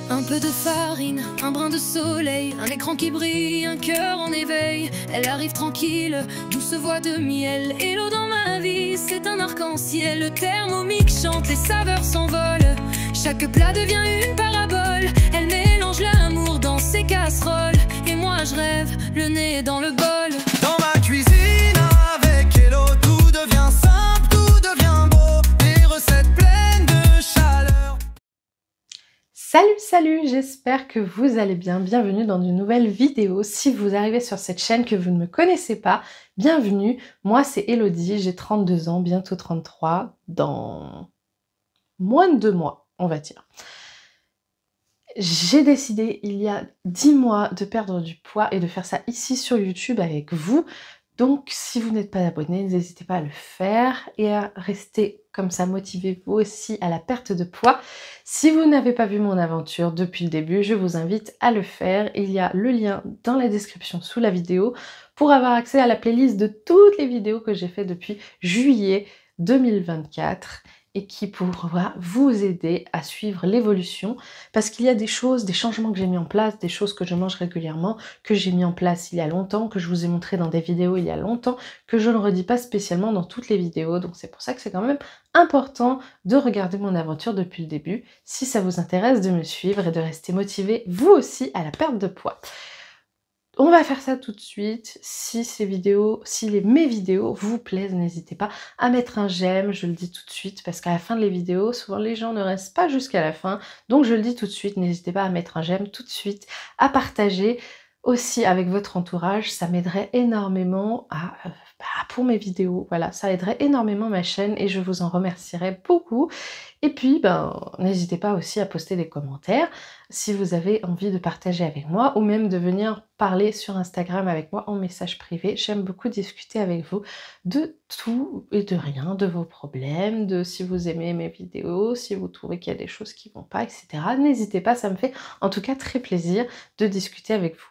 Un peu de farine, un brin de soleil, un écran qui brille, un cœur en éveil. Elle arrive tranquille, douce voix de miel. Et l'eau dans ma vie, c'est un arc-en-ciel. Le thermomix chante, les saveurs s'envolent. Chaque plat devient une parabole. Elle mélange l'amour dans ses casseroles. Et moi je rêve, le nez dans le bol. Dans ma cuisine avec Hello, tout devient simple, tout devient beau. Des recettes pleines de chaleur. Salut, j'espère que vous allez bien. Bienvenue dans une nouvelle vidéo. Si vous arrivez sur cette chaîne que vous ne me connaissez pas, bienvenue. Moi c'est Elodie, j'ai 32 ans, bientôt 33, dans moins de 2 mois, on va dire. J'ai décidé il y a 10 mois de perdre du poids et de faire ça ici sur YouTube avec vous. Donc si vous n'êtes pas abonné, n'hésitez pas à le faire et à rester comme ça motivé vous aussi à la perte de poids. Si vous n'avez pas vu mon aventure depuis le début, je vous invite à le faire. Il y a le lien dans la description sous la vidéo pour avoir accès à la playlist de toutes les vidéos que j'ai fait depuis juillet 2024 et qui pourra vous aider à suivre l'évolution, parce qu'il y a des choses, des changements que j'ai mis en place, des choses que je mange régulièrement, que j'ai mis en place il y a longtemps, que je vous ai montré dans des vidéos il y a longtemps, que je ne redis pas spécialement dans toutes les vidéos. Donc c'est pour ça que c'est quand même important de regarder mon aventure depuis le début, si ça vous intéresse de me suivre et de rester motivé vous aussi à la perte de poids. On va faire ça tout de suite. Si mes vidéos vous plaisent, n'hésitez pas à mettre un j'aime, je le dis tout de suite, parce qu'à la fin de les vidéos, souvent les gens ne restent pas jusqu'à la fin. Donc je le dis tout de suite, n'hésitez pas à mettre un j'aime tout de suite, à partager aussi avec votre entourage, ça m'aiderait énormément pour mes vidéos. Voilà, ça aiderait énormément ma chaîne et je vous en remercierai beaucoup. Et puis, n'hésitez pas aussi à poster des commentaires si vous avez envie de partager avec moi ou même de venir parler sur Instagram avec moi en message privé. J'aime beaucoup discuter avec vous de tout et de rien, de vos problèmes, de si vous aimez mes vidéos, si vous trouvez qu'il y a des choses qui vont pas, etc. N'hésitez pas, ça me fait en tout cas très plaisir de discuter avec vous.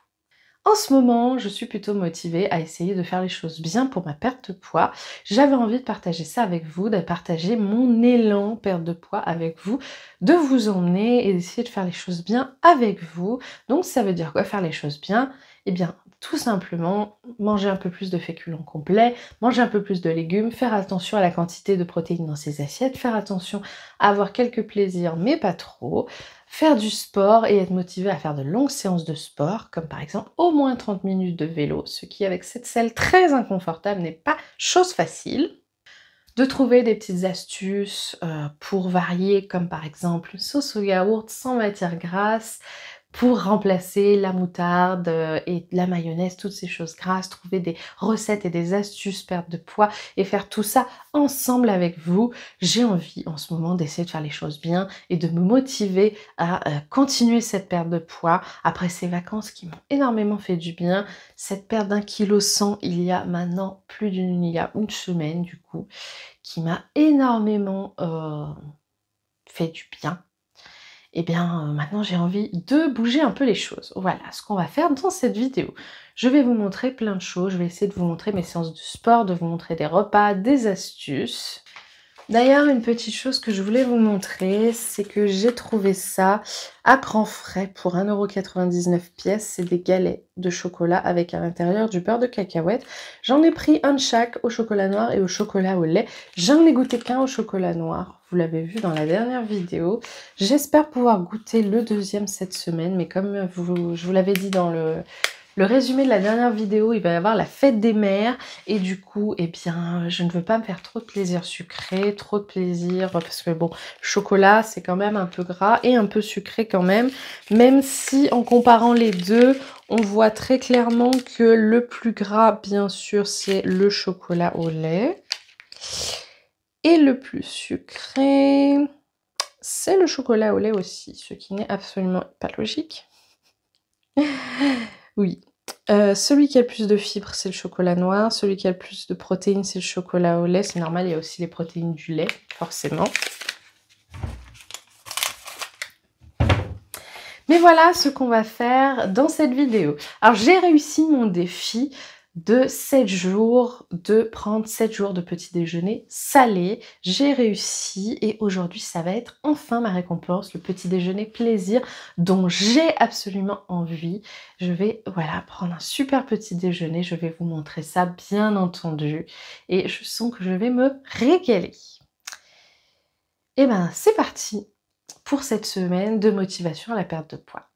En ce moment, je suis plutôt motivée à essayer de faire les choses bien pour ma perte de poids. J'avais envie de partager ça avec vous, de partager mon élan perte de poids avec vous, de vous emmener et d'essayer de faire les choses bien avec vous. Donc ça veut dire quoi faire les choses bien? Eh bien, tout simplement, manger un peu plus de féculents complets, manger un peu plus de légumes, faire attention à la quantité de protéines dans ses assiettes, faire attention à avoir quelques plaisirs mais pas trop, faire du sport et être motivé à faire de longues séances de sport, comme par exemple au moins 30 minutes de vélo, ce qui avec cette selle très inconfortable n'est pas chose facile. De trouver des petites astuces pour varier, comme par exemple sauce au yaourt sans matière grasse, pour remplacer la moutarde et la mayonnaise, toutes ces choses grasses, trouver des recettes et des astuces perte de poids et faire tout ça ensemble avec vous. J'ai envie en ce moment d'essayer de faire les choses bien et de me motiver à continuer cette perte de poids après ces vacances qui m'ont énormément fait du bien. Cette perte d'1,1 kg il y a maintenant il y a une semaine du coup, qui m'a énormément fait du bien. Et bien maintenant j'ai envie de bouger un peu les choses. Voilà ce qu'on va faire dans cette vidéo. Je vais vous montrer plein de choses, je vais essayer de vous montrer mes séances de sport, de vous montrer des repas, des astuces. D'ailleurs, une petite chose que je voulais vous montrer, c'est que j'ai trouvé ça à grands frais pour 1,99 € pièce. C'est des galets de chocolat avec à l'intérieur du beurre de cacahuète. J'en ai pris un de chaque, au chocolat noir et au chocolat au lait. J'en ai goûté qu'un au chocolat noir. Vous l'avez vu dans la dernière vidéo. J'espère pouvoir goûter le deuxième cette semaine, mais comme je vous l'avais dit dans le résumé de la dernière vidéo, il va y avoir la fête des mères et du coup, eh bien, je ne veux pas me faire trop de plaisir sucré, trop de plaisir, parce que bon, le chocolat, c'est quand même un peu gras et un peu sucré quand même si en comparant les deux, on voit très clairement que le plus gras, bien sûr, c'est le chocolat au lait. Et le plus sucré, c'est le chocolat au lait aussi, ce qui n'est absolument pas logique. Oui, celui qui a le plus de fibres, c'est le chocolat noir. Celui qui a le plus de protéines, c'est le chocolat au lait. C'est normal, il y a aussi les protéines du lait, forcément. Mais voilà ce qu'on va faire dans cette vidéo. Alors, j'ai réussi mon défi de 7 jours, de prendre 7 jours de petit déjeuner salé. J'ai réussi et aujourd'hui ça va être enfin ma récompense, le petit déjeuner plaisir dont j'ai absolument envie. Je vais voilà prendre un super petit déjeuner, je vais vous montrer ça bien entendu et je sens que je vais me régaler. Et ben c'est parti pour cette semaine de motivation à la perte de poids.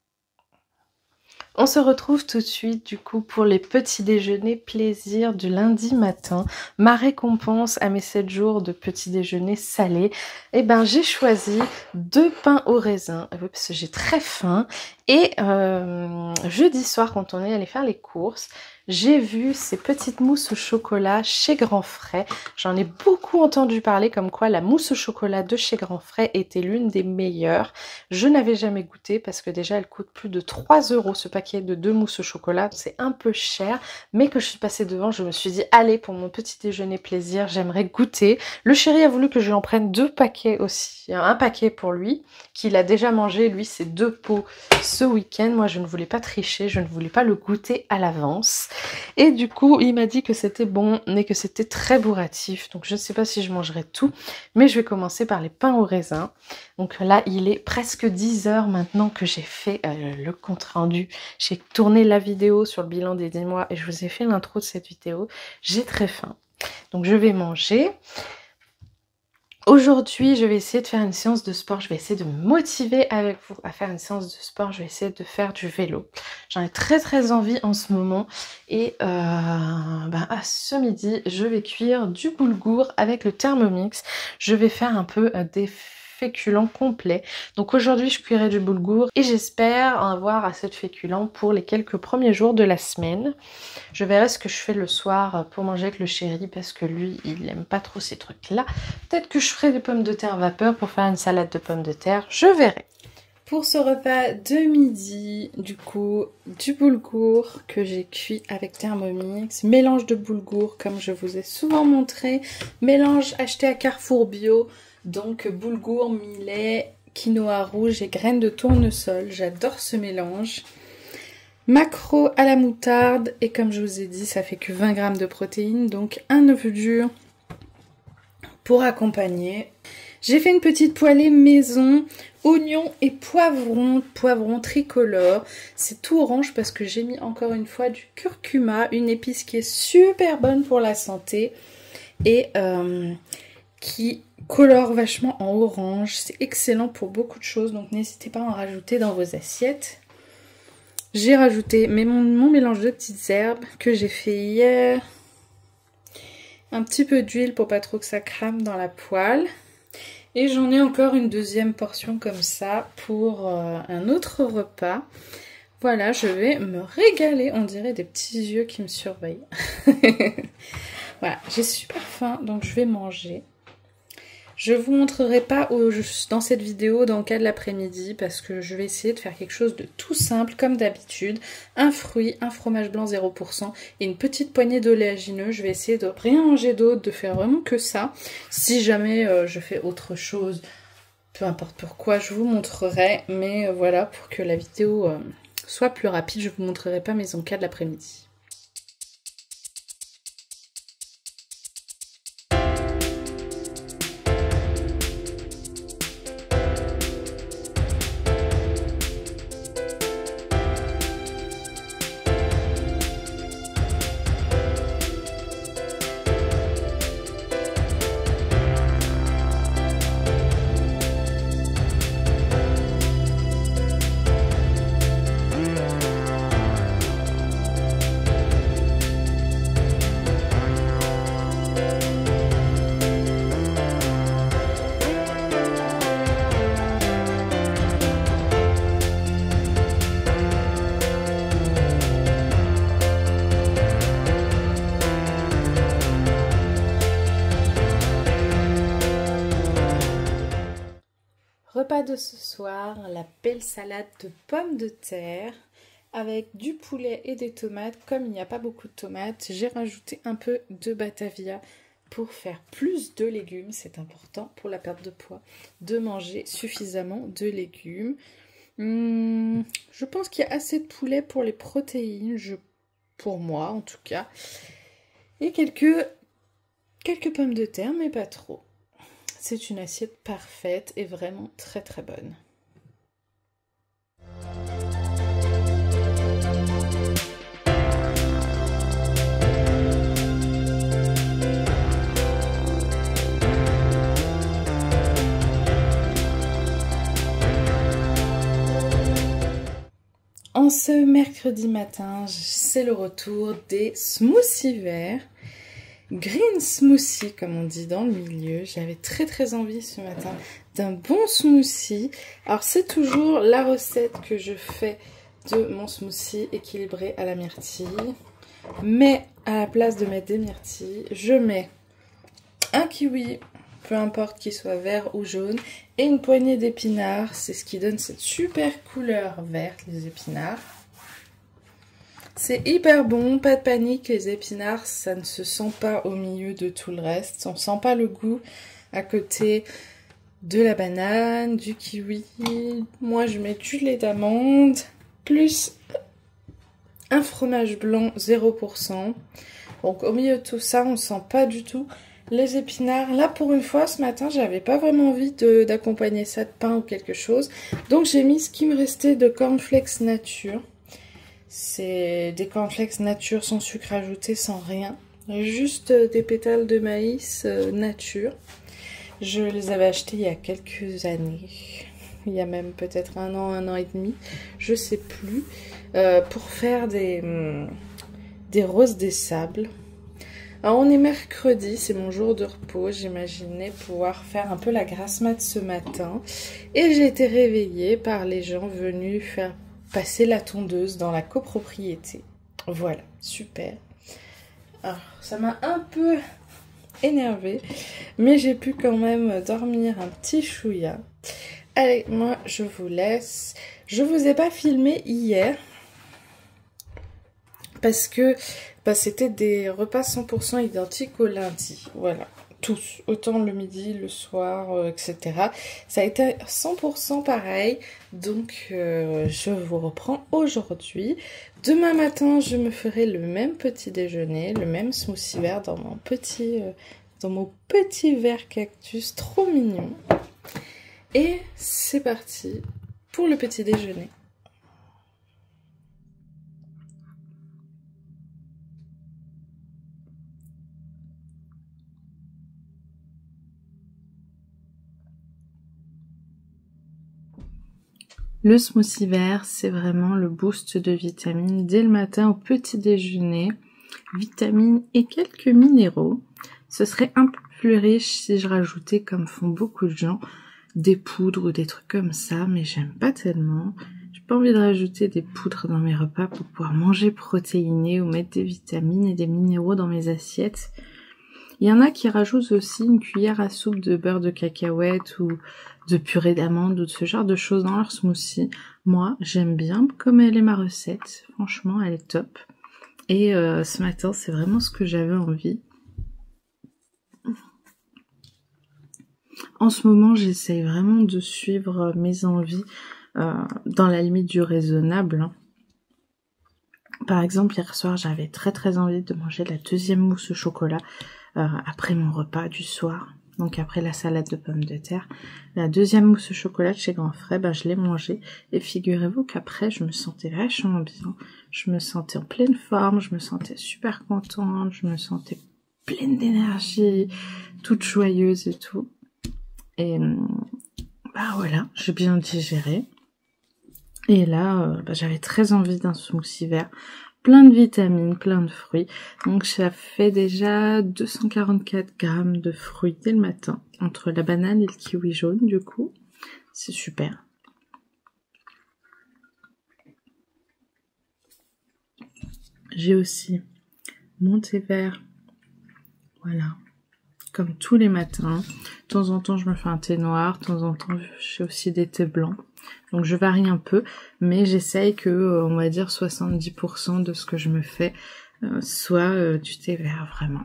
On se retrouve tout de suite du coup pour les petits déjeuners plaisir du lundi matin. Ma récompense à mes 7 jours de petit déjeuner salé. Et ben j'ai choisi 2 pains au raisin parce que j'ai très faim. Et jeudi soir quand on est allé faire les courses, j'ai vu ces petites mousses au chocolat chez Grand Frais. J'en ai beaucoup entendu parler comme quoi la mousse au chocolat de chez Grand Frais était l'une des meilleures. Je n'avais jamais goûté parce que déjà elle coûte plus de 3 € ce paquet de 2 mousses au chocolat. C'est un peu cher, mais que je suis passée devant, je me suis dit allez pour mon petit déjeuner plaisir, j'aimerais goûter. Le chéri a voulu que je lui en prenne 2 paquets aussi, un paquet pour lui, qu'il a déjà mangé, lui c'est 2 pots ce week-end. Moi je ne voulais pas tricher, je ne voulais pas le goûter à l'avance. Et du coup, il m'a dit que c'était bon, mais que c'était très bourratif. Donc, je ne sais pas si je mangerai tout, mais je vais commencer par les pains au raisin. Donc là, il est presque 10 h maintenant que j'ai fait le compte-rendu. J'ai tourné la vidéo sur le bilan des 10 mois et je vous ai fait l'intro de cette vidéo. J'ai très faim. Donc, je vais manger. Aujourd'hui, je vais essayer de faire une séance de sport. Je vais essayer de me motiver avec vous à faire une séance de sport. Je vais essayer de faire du vélo. J'en ai très envie en ce moment. Et à ce midi, je vais cuire du boulgour avec le Thermomix. Je vais faire un peu des féculents complets. Donc aujourd'hui, je cuirai du boulgour et j'espère avoir assez de féculents pour les quelques premiers jours de la semaine. Je verrai ce que je fais le soir pour manger avec le chéri parce que lui, il n'aime pas trop ces trucs-là. Peut-être que je ferai des pommes de terre vapeur pour faire une salade de pommes de terre. Je verrai. Pour ce repas de midi, du coup, du boulgour que j'ai cuit avec Thermomix. Mélange de boulgour comme je vous ai souvent montré. Mélange acheté à Carrefour Bio. Donc boulgour, millet, quinoa rouge et graines de tournesol. J'adore ce mélange. Maquereau à la moutarde. Et comme je vous ai dit, ça fait que 20 g de protéines. Donc un œuf dur pour accompagner. J'ai fait une petite poêlée maison. Oignons et poivrons tricolore. C'est tout orange parce que j'ai mis encore une fois du curcuma. Une épice qui est super bonne pour la santé. Et qui colore vachement en orange. C'est excellent pour beaucoup de choses. Donc n'hésitez pas à en rajouter dans vos assiettes. J'ai rajouté mon mélange de petites herbes que j'ai fait hier. Un petit peu d'huile pour pas trop que ça crame dans la poêle. Et j'en ai encore une deuxième portion comme ça pour un autre repas. Voilà, je vais me régaler. On dirait des petits yeux qui me surveillent. Voilà, j'ai super faim, donc je vais manger. Je vous montrerai pas dans cette vidéo dans le cas de l'après-midi parce que je vais essayer de faire quelque chose de tout simple comme d'habitude. Un fruit, un fromage blanc 0% et une petite poignée d'oléagineux. Je vais essayer de rien manger d'autre, de faire vraiment que ça. Si jamais je fais autre chose, peu importe pourquoi, je vous montrerai. Mais voilà, pour que la vidéo soit plus rapide, je vous montrerai pas mes encas de l'après-midi. Repas de ce soir, la belle salade de pommes de terre avec du poulet et des tomates. Comme il n'y a pas beaucoup de tomates, j'ai rajouté un peu de Batavia pour faire plus de légumes. C'est important pour la perte de poids de manger suffisamment de légumes. Je pense qu'il y a assez de poulet pour les protéines. Je pour moi en tout cas. Et quelques pommes de terre, mais pas trop. C'est une assiette parfaite et vraiment très très bonne. En ce mercredi matin, c'est le retour des smoothies verts. Green smoothie, comme on dit dans le milieu. J'avais très envie ce matin d'un bon smoothie. Alors c'est toujours la recette que je fais de mon smoothie équilibré à la myrtille. Mais à la place de mettre des myrtilles, je mets un kiwi, peu importe qu'il soit vert ou jaune, et une poignée d'épinards. C'est ce qui donne cette super couleur verte, les épinards. C'est hyper bon, pas de panique, les épinards, ça ne se sent pas au milieu de tout le reste. On sent pas le goût à côté de la banane, du kiwi. Moi, je mets du lait d'amande, plus un fromage blanc 0%. Donc, au milieu de tout ça, on sent pas du tout les épinards. Là, pour une fois, ce matin, j'avais pas vraiment envie d'accompagner ça de pain ou quelque chose. Donc, j'ai mis ce qui me restait de cornflakes nature. C'est des cornflakes nature sans sucre ajouté, sans rien. Juste des pétales de maïs nature. Je les avais achetés il y a quelques années. Il y a même peut-être un an et demi. Je sais plus. Pour faire des roses des sables. Alors on est mercredi, c'est mon jour de repos. J'imaginais pouvoir faire un peu la grasse mat ce matin. Et j'ai été réveillée par les gens venus faire passer la tondeuse dans la copropriété. Voilà, super. Alors, ça m'a un peu énervée, mais j'ai pu quand même dormir un petit chouïa. Allez, moi, je vous laisse. Je vous ai pas filmé hier, parce que c'était des repas 100% identiques au lundi. Voilà. Tous, autant le midi, le soir, etc. Ça a été 100% pareil, donc je vous reprends aujourd'hui. Demain matin, je me ferai le même petit déjeuner, le même smoothie vert dans mon petit verre cactus, trop mignon. Et c'est parti pour le petit déjeuner. Le smoothie vert, c'est vraiment le boost de vitamines dès le matin au petit déjeuner. Vitamines et quelques minéraux. Ce serait un peu plus riche si je rajoutais, comme font beaucoup de gens, des poudres ou des trucs comme ça, mais j'aime pas tellement. J'ai pas envie de rajouter des poudres dans mes repas pour pouvoir manger protéiné ou mettre des vitamines et des minéraux dans mes assiettes. Il y en a qui rajoutent aussi une cuillère à soupe de beurre de cacahuète ou de purée d'amande ou de ce genre de choses dans leur smoothie. Moi, j'aime bien comme elle est ma recette. Franchement, elle est top. Et ce matin, c'est vraiment ce que j'avais envie. En ce moment, j'essaye vraiment de suivre mes envies dans la limite du raisonnable. Hein. Par exemple, hier soir, j'avais très envie de manger la deuxième mousse au chocolat après mon repas du soir. Donc après la salade de pommes de terre. La deuxième mousse au chocolat de chez Grand Frais, je l'ai mangée. Et figurez-vous qu'après, je me sentais vachement bien. Je me sentais en pleine forme, je me sentais super contente, je me sentais pleine d'énergie, toute joyeuse et tout. Et voilà, j'ai bien digéré. Et là, j'avais très envie d'un smoothie vert. Plein de vitamines, plein de fruits. Donc ça fait déjà 244 grammes de fruits dès le matin. Entre la banane et le kiwi jaune, du coup. C'est super. J'ai aussi mon thé vert. Voilà. Comme tous les matins. De temps en temps, je me fais un thé noir. De temps en temps, je fais aussi des thés blancs. Donc je varie un peu, mais j'essaye que, on va dire, 70% de ce que je me fais soit du thé vert, vraiment.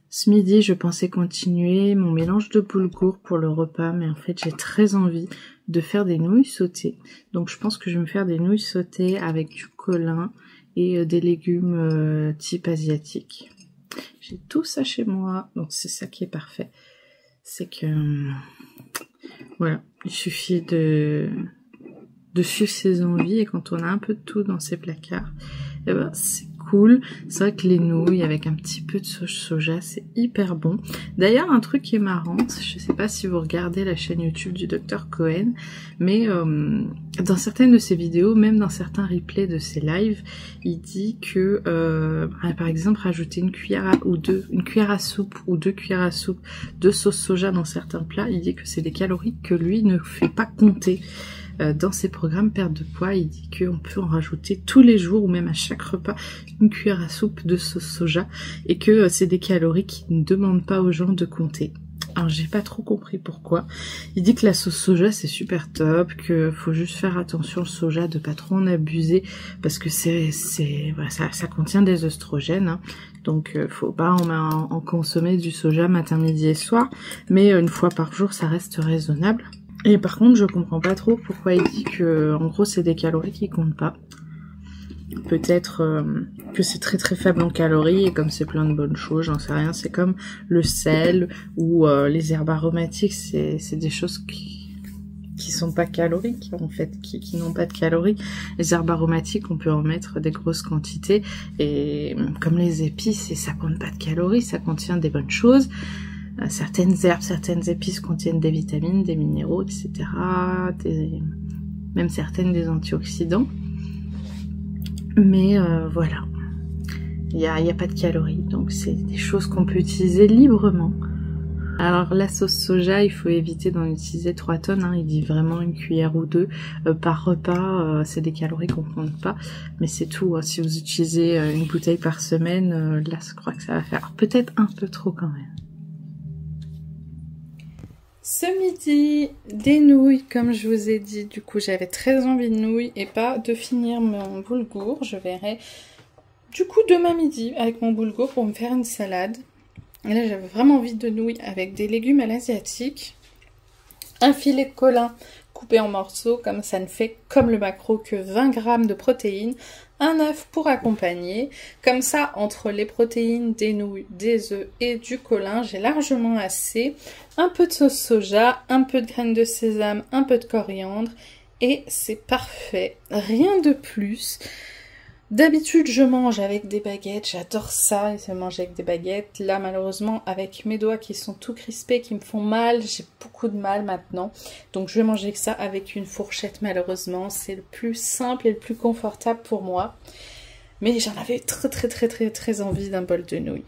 Ce midi, je pensais continuer mon mélange de boulgour pour le repas, mais en fait, j'ai très envie de faire des nouilles sautées. Donc je pense que je vais me faire des nouilles sautées avec du colin et des légumes type asiatique. J'ai tout ça chez moi, donc c'est ça qui est parfait. C'est que voilà, il suffit de suivre ses envies, et quand on a un peu de tout dans ses placards, eh ben, c'est cool. C'est vrai que les nouilles avec un petit peu de sauce soja, c'est hyper bon. D'ailleurs, un truc qui est marrant, je sais pas si vous regardez la chaîne YouTube du Dr Cohen, mais dans certaines de ses vidéos, même dans certains replays de ses lives, il dit que par exemple rajouter une cuillère à soupe ou 2 cuillères à soupe de sauce soja dans certains plats, il dit que c'est des calories que lui ne fait pas compter. Dans ses programmes perte de poids, il dit qu'on peut en rajouter tous les jours ou même à chaque repas une cuillère à soupe de sauce soja, et que c'est des calories qui ne demandent pas aux gens de compter. Alors j'ai pas trop compris pourquoi. Il dit que la sauce soja c'est super top, que faut juste faire attention au soja, de pas trop en abuser, parce que voilà, ça contient des oestrogènes, hein. Donc faut pas en consommer du soja matin, midi et soir, mais une fois par jour ça reste raisonnable. Et par contre, je comprends pas trop pourquoi il dit que, en gros, c'est des calories qui comptent pas. Peut-être que c'est très très faible en calories, et comme c'est plein de bonnes choses, j'en sais rien. C'est comme le sel ou les herbes aromatiques, c'est des choses qui sont pas caloriques, en fait, qui n'ont pas de calories. Les herbes aromatiques, on peut en mettre des grosses quantités, et comme les épices, ça compte pas de calories, ça contient des bonnes choses. Certaines herbes, certaines épices contiennent des vitamines, des minéraux, etc. Même certaines des antioxydants. Mais voilà, il n'y a pas de calories, donc c'est des choses qu'on peut utiliser librement. Alors la sauce soja, il faut éviter d'en utiliser 3 tonnes, hein. Il dit vraiment une cuillère ou 2 par repas, c'est des calories qu'on ne compte pas, mais c'est tout, hein. Si vous utilisez une bouteille par semaine, là je crois que ça va faire peut-être un peu trop quand même. Ce midi, des nouilles, comme je vous ai dit. Du coup, j'avais très envie de nouilles et pas de finir mon boulgour. Je verrai du coup demain midi avec mon boulgour pour me faire une salade. Et là, j'avais vraiment envie de nouilles avec des légumes à l'asiatique. Un filet de colin coupé en morceaux, comme ça ne fait comme le maquereau que 20 g de protéines. Un œuf pour accompagner. Comme ça, entre les protéines, des nouilles, des œufs et du colin, j'ai largement assez. Un peu de sauce soja, un peu de graines de sésame, un peu de coriandre. Et c'est parfait. Rien de plus. D'habitude, je mange avec des baguettes. J'adore ça, se manger avec des baguettes. Là, malheureusement, avec mes doigts qui sont tout crispés, qui me font mal, j'ai beaucoup de mal maintenant. Donc, je vais manger ça avec une fourchette, malheureusement. C'est le plus simple et le plus confortable pour moi. Mais j'en avais très envie d'un bol de nouilles.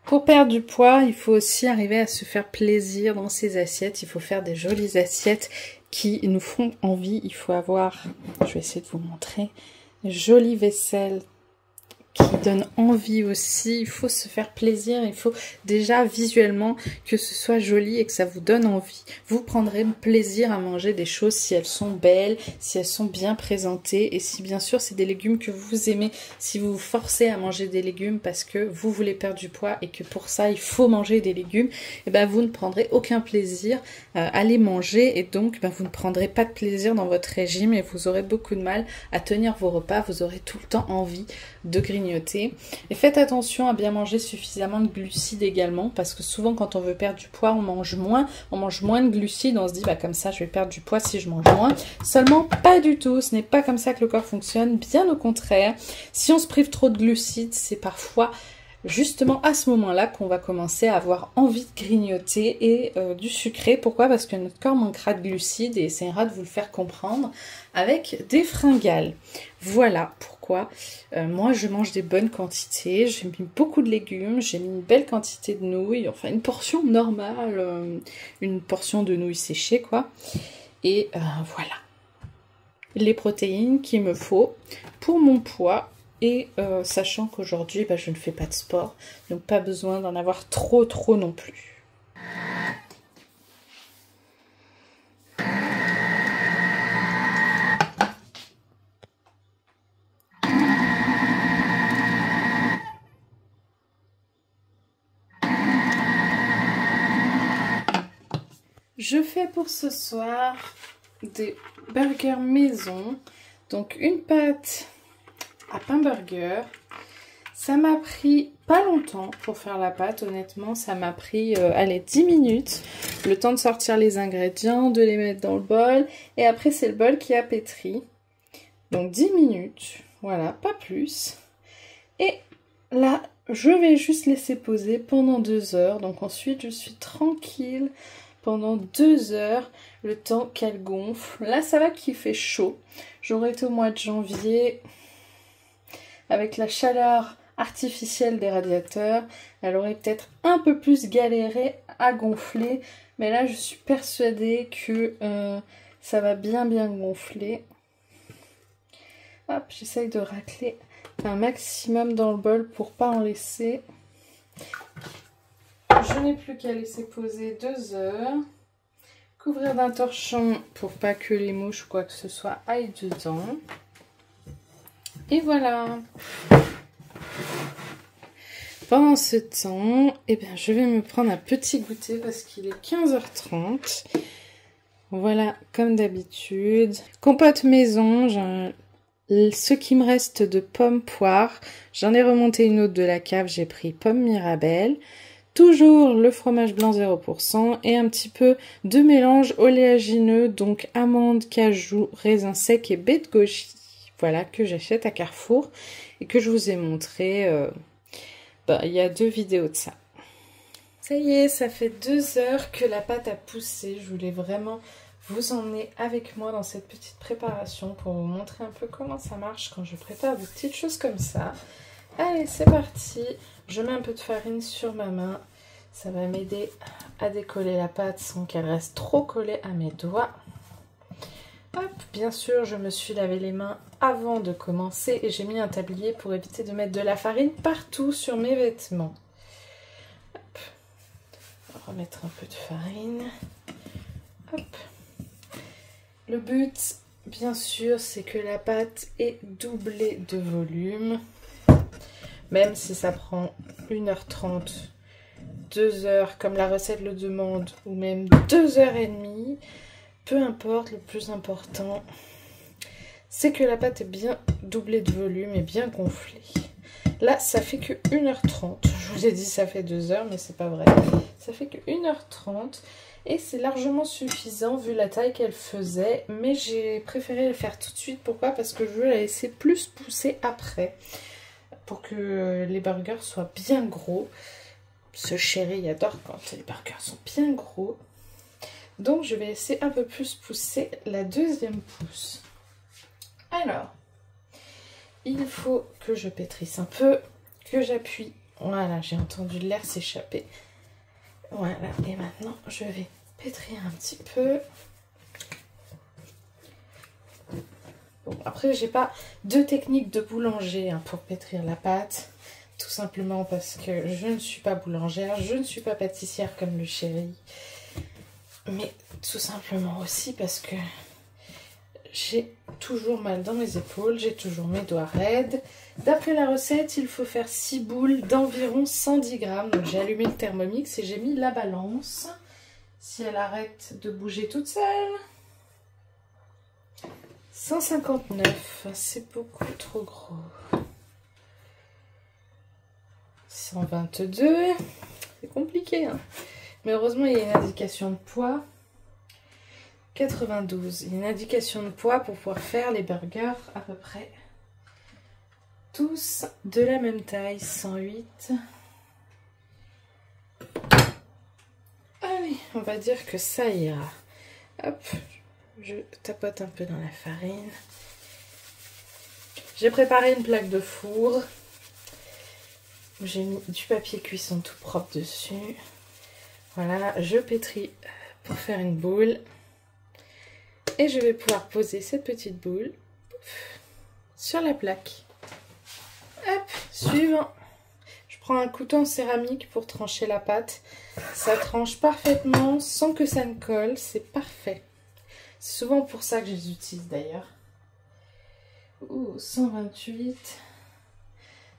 Pour perdre du poids, il faut aussi arriver à se faire plaisir dans ses assiettes. Il faut faire des jolies assiettes qui nous font envie. Il faut avoir, je vais essayer de vous montrer, une jolie vaisselle qui donne envie aussi. Il faut se faire plaisir, il faut déjà visuellement que ce soit joli et que ça vous donne envie. Vous prendrez plaisir à manger des choses si elles sont belles, si elles sont bien présentées et si bien sûr c'est des légumes que vous aimez. Si vous vous forcez à manger des légumes parce que vous voulez perdre du poids et que pour ça il faut manger des légumes, et ben vous ne prendrez aucun plaisir à les manger et donc vous ne prendrez pas de plaisir dans votre régime et vous aurez beaucoup de mal à tenir vos repas. Vous aurez tout le temps envie de grignoter. Et faites attention à bien manger suffisamment de glucides également, parce que souvent quand on veut perdre du poids, on mange moins de glucides, on se dit comme ça je vais perdre du poids si je mange moins. Seulement pas du tout, ce n'est pas comme ça que le corps fonctionne, bien au contraire. Si on se prive trop de glucides, c'est parfois justement à ce moment-là qu'on va commencer à avoir envie de grignoter et du sucré. Pourquoi? Parce que notre corps manquera de glucides et essaiera de vous le faire comprendre avec des fringales. Voilà pourquoi moi je mange des bonnes quantités, j'ai mis beaucoup de légumes, j'ai mis une belle quantité de nouilles, enfin une portion normale, une portion de nouilles séchées quoi. Et voilà les protéines qu'il me faut pour mon poids. Et sachant qu'aujourd'hui je ne fais pas de sport, donc pas besoin d'en avoir trop non plus. Je fais pour ce soir des burgers maison. Donc une pâte à pain burger. Ça m'a pris pas longtemps pour faire la pâte, honnêtement. Ça m'a pris, allez, 10 minutes. Le temps de sortir les ingrédients, de les mettre dans le bol. Et après, c'est le bol qui a pétri. Donc 10 minutes, voilà, pas plus. Et là, je vais juste laisser poser pendant 2 heures. Donc ensuite, je suis tranquille pendant 2 heures, le temps qu'elle gonfle. Là, ça va qu'il fait chaud. J'aurais été au mois de janvier avec la chaleur artificielle des radiateurs. Elle aurait peut-être un peu plus galéré à gonfler. Mais là, je suis persuadée que ça va bien gonfler. Hop, j'essaye de racler un maximum dans le bol pour pas en laisser. Je n'ai plus qu'à laisser poser 2 heures. Couvrir d'un torchon pour pas que les mouches ou quoi que ce soit aillent dedans. Et voilà. Pendant ce temps, eh bien, je vais me prendre un petit goûter parce qu'il est 15h30. Voilà, comme d'habitude. Compote maison, ce qui me reste de pommes poires, j'en ai remonté une autre de la cave, j'ai pris pomme Mirabelle, toujours le fromage blanc 0% et un petit peu de mélange oléagineux, donc amandes, cajou, raisins secs et baies de goji, voilà, que j'achète à Carrefour et que je vous ai montré, il y a 2 vidéos de ça. Ça y est, ça fait 2 heures que la pâte a poussé, je voulais vraiment vous emmenez avec moi dans cette petite préparation pour vous montrer un peu comment ça marche quand je prépare des petites choses comme ça. Allez, c'est parti. Je mets un peu de farine sur ma main. Ça va m'aider à décoller la pâte sans qu'elle reste trop collée à mes doigts. Hop, bien sûr, je me suis lavé les mains avant de commencer et j'ai mis un tablier pour éviter de mettre de la farine partout sur mes vêtements. Hop. On va remettre un peu de farine. Hop. Le but, bien sûr, c'est que la pâte est doublée de volume. Même si ça prend 1h30, 2 heures, comme la recette le demande, ou même 2h30, peu importe, le plus important, c'est que la pâte est bien doublée de volume et bien gonflée. Là, ça fait que 1h30. Je vous ai dit ça fait 2 heures, mais c'est pas vrai. Ça fait que 1h30. Et c'est largement suffisant vu la taille qu'elle faisait. Mais j'ai préféré le faire tout de suite. Pourquoi? Parce que je veux la laisser plus pousser après. Pour que les burgers soient bien gros. Ce chéri adore quand les burgers sont bien gros. Donc je vais laisser un peu plus pousser la deuxième pousse. Alors, il faut que je pétrisse un peu. Que j'appuie. Voilà, j'ai entendu l'air s'échapper. Voilà, et maintenant je vais pétrir un petit peu. Bon, après j'ai pas de technique de boulanger pour pétrir la pâte. Tout simplement parce que je ne suis pas boulangère, je ne suis pas pâtissière comme le chéri. Mais tout simplement aussi parce que j'ai toujours mal dans mes épaules, j'ai toujours mes doigts raides. D'après la recette, il faut faire 6 boules d'environ 110 grammes. Donc j'ai allumé le Thermomix et j'ai mis la balance. Si elle arrête de bouger toute seule. 159, c'est beaucoup trop gros. 122, c'est compliqué, hein. Mais heureusement, il y a une indication de poids. 92, il y a une indication de poids pour pouvoir faire les burgers à peu près tous de la même taille. 108. Allez, on va dire que ça ira. Hop, je tapote un peu dans la farine. J'ai préparé une plaque de four. J'ai mis du papier cuisson tout propre dessus. Voilà, je pétris pour faire une boule. Et je vais pouvoir poser cette petite boule sur la plaque. Hop, suivant. Je prends un couteau en céramique pour trancher la pâte. Ça tranche parfaitement sans que ça ne colle. C'est parfait. C'est souvent pour ça que je les utilise d'ailleurs. 128.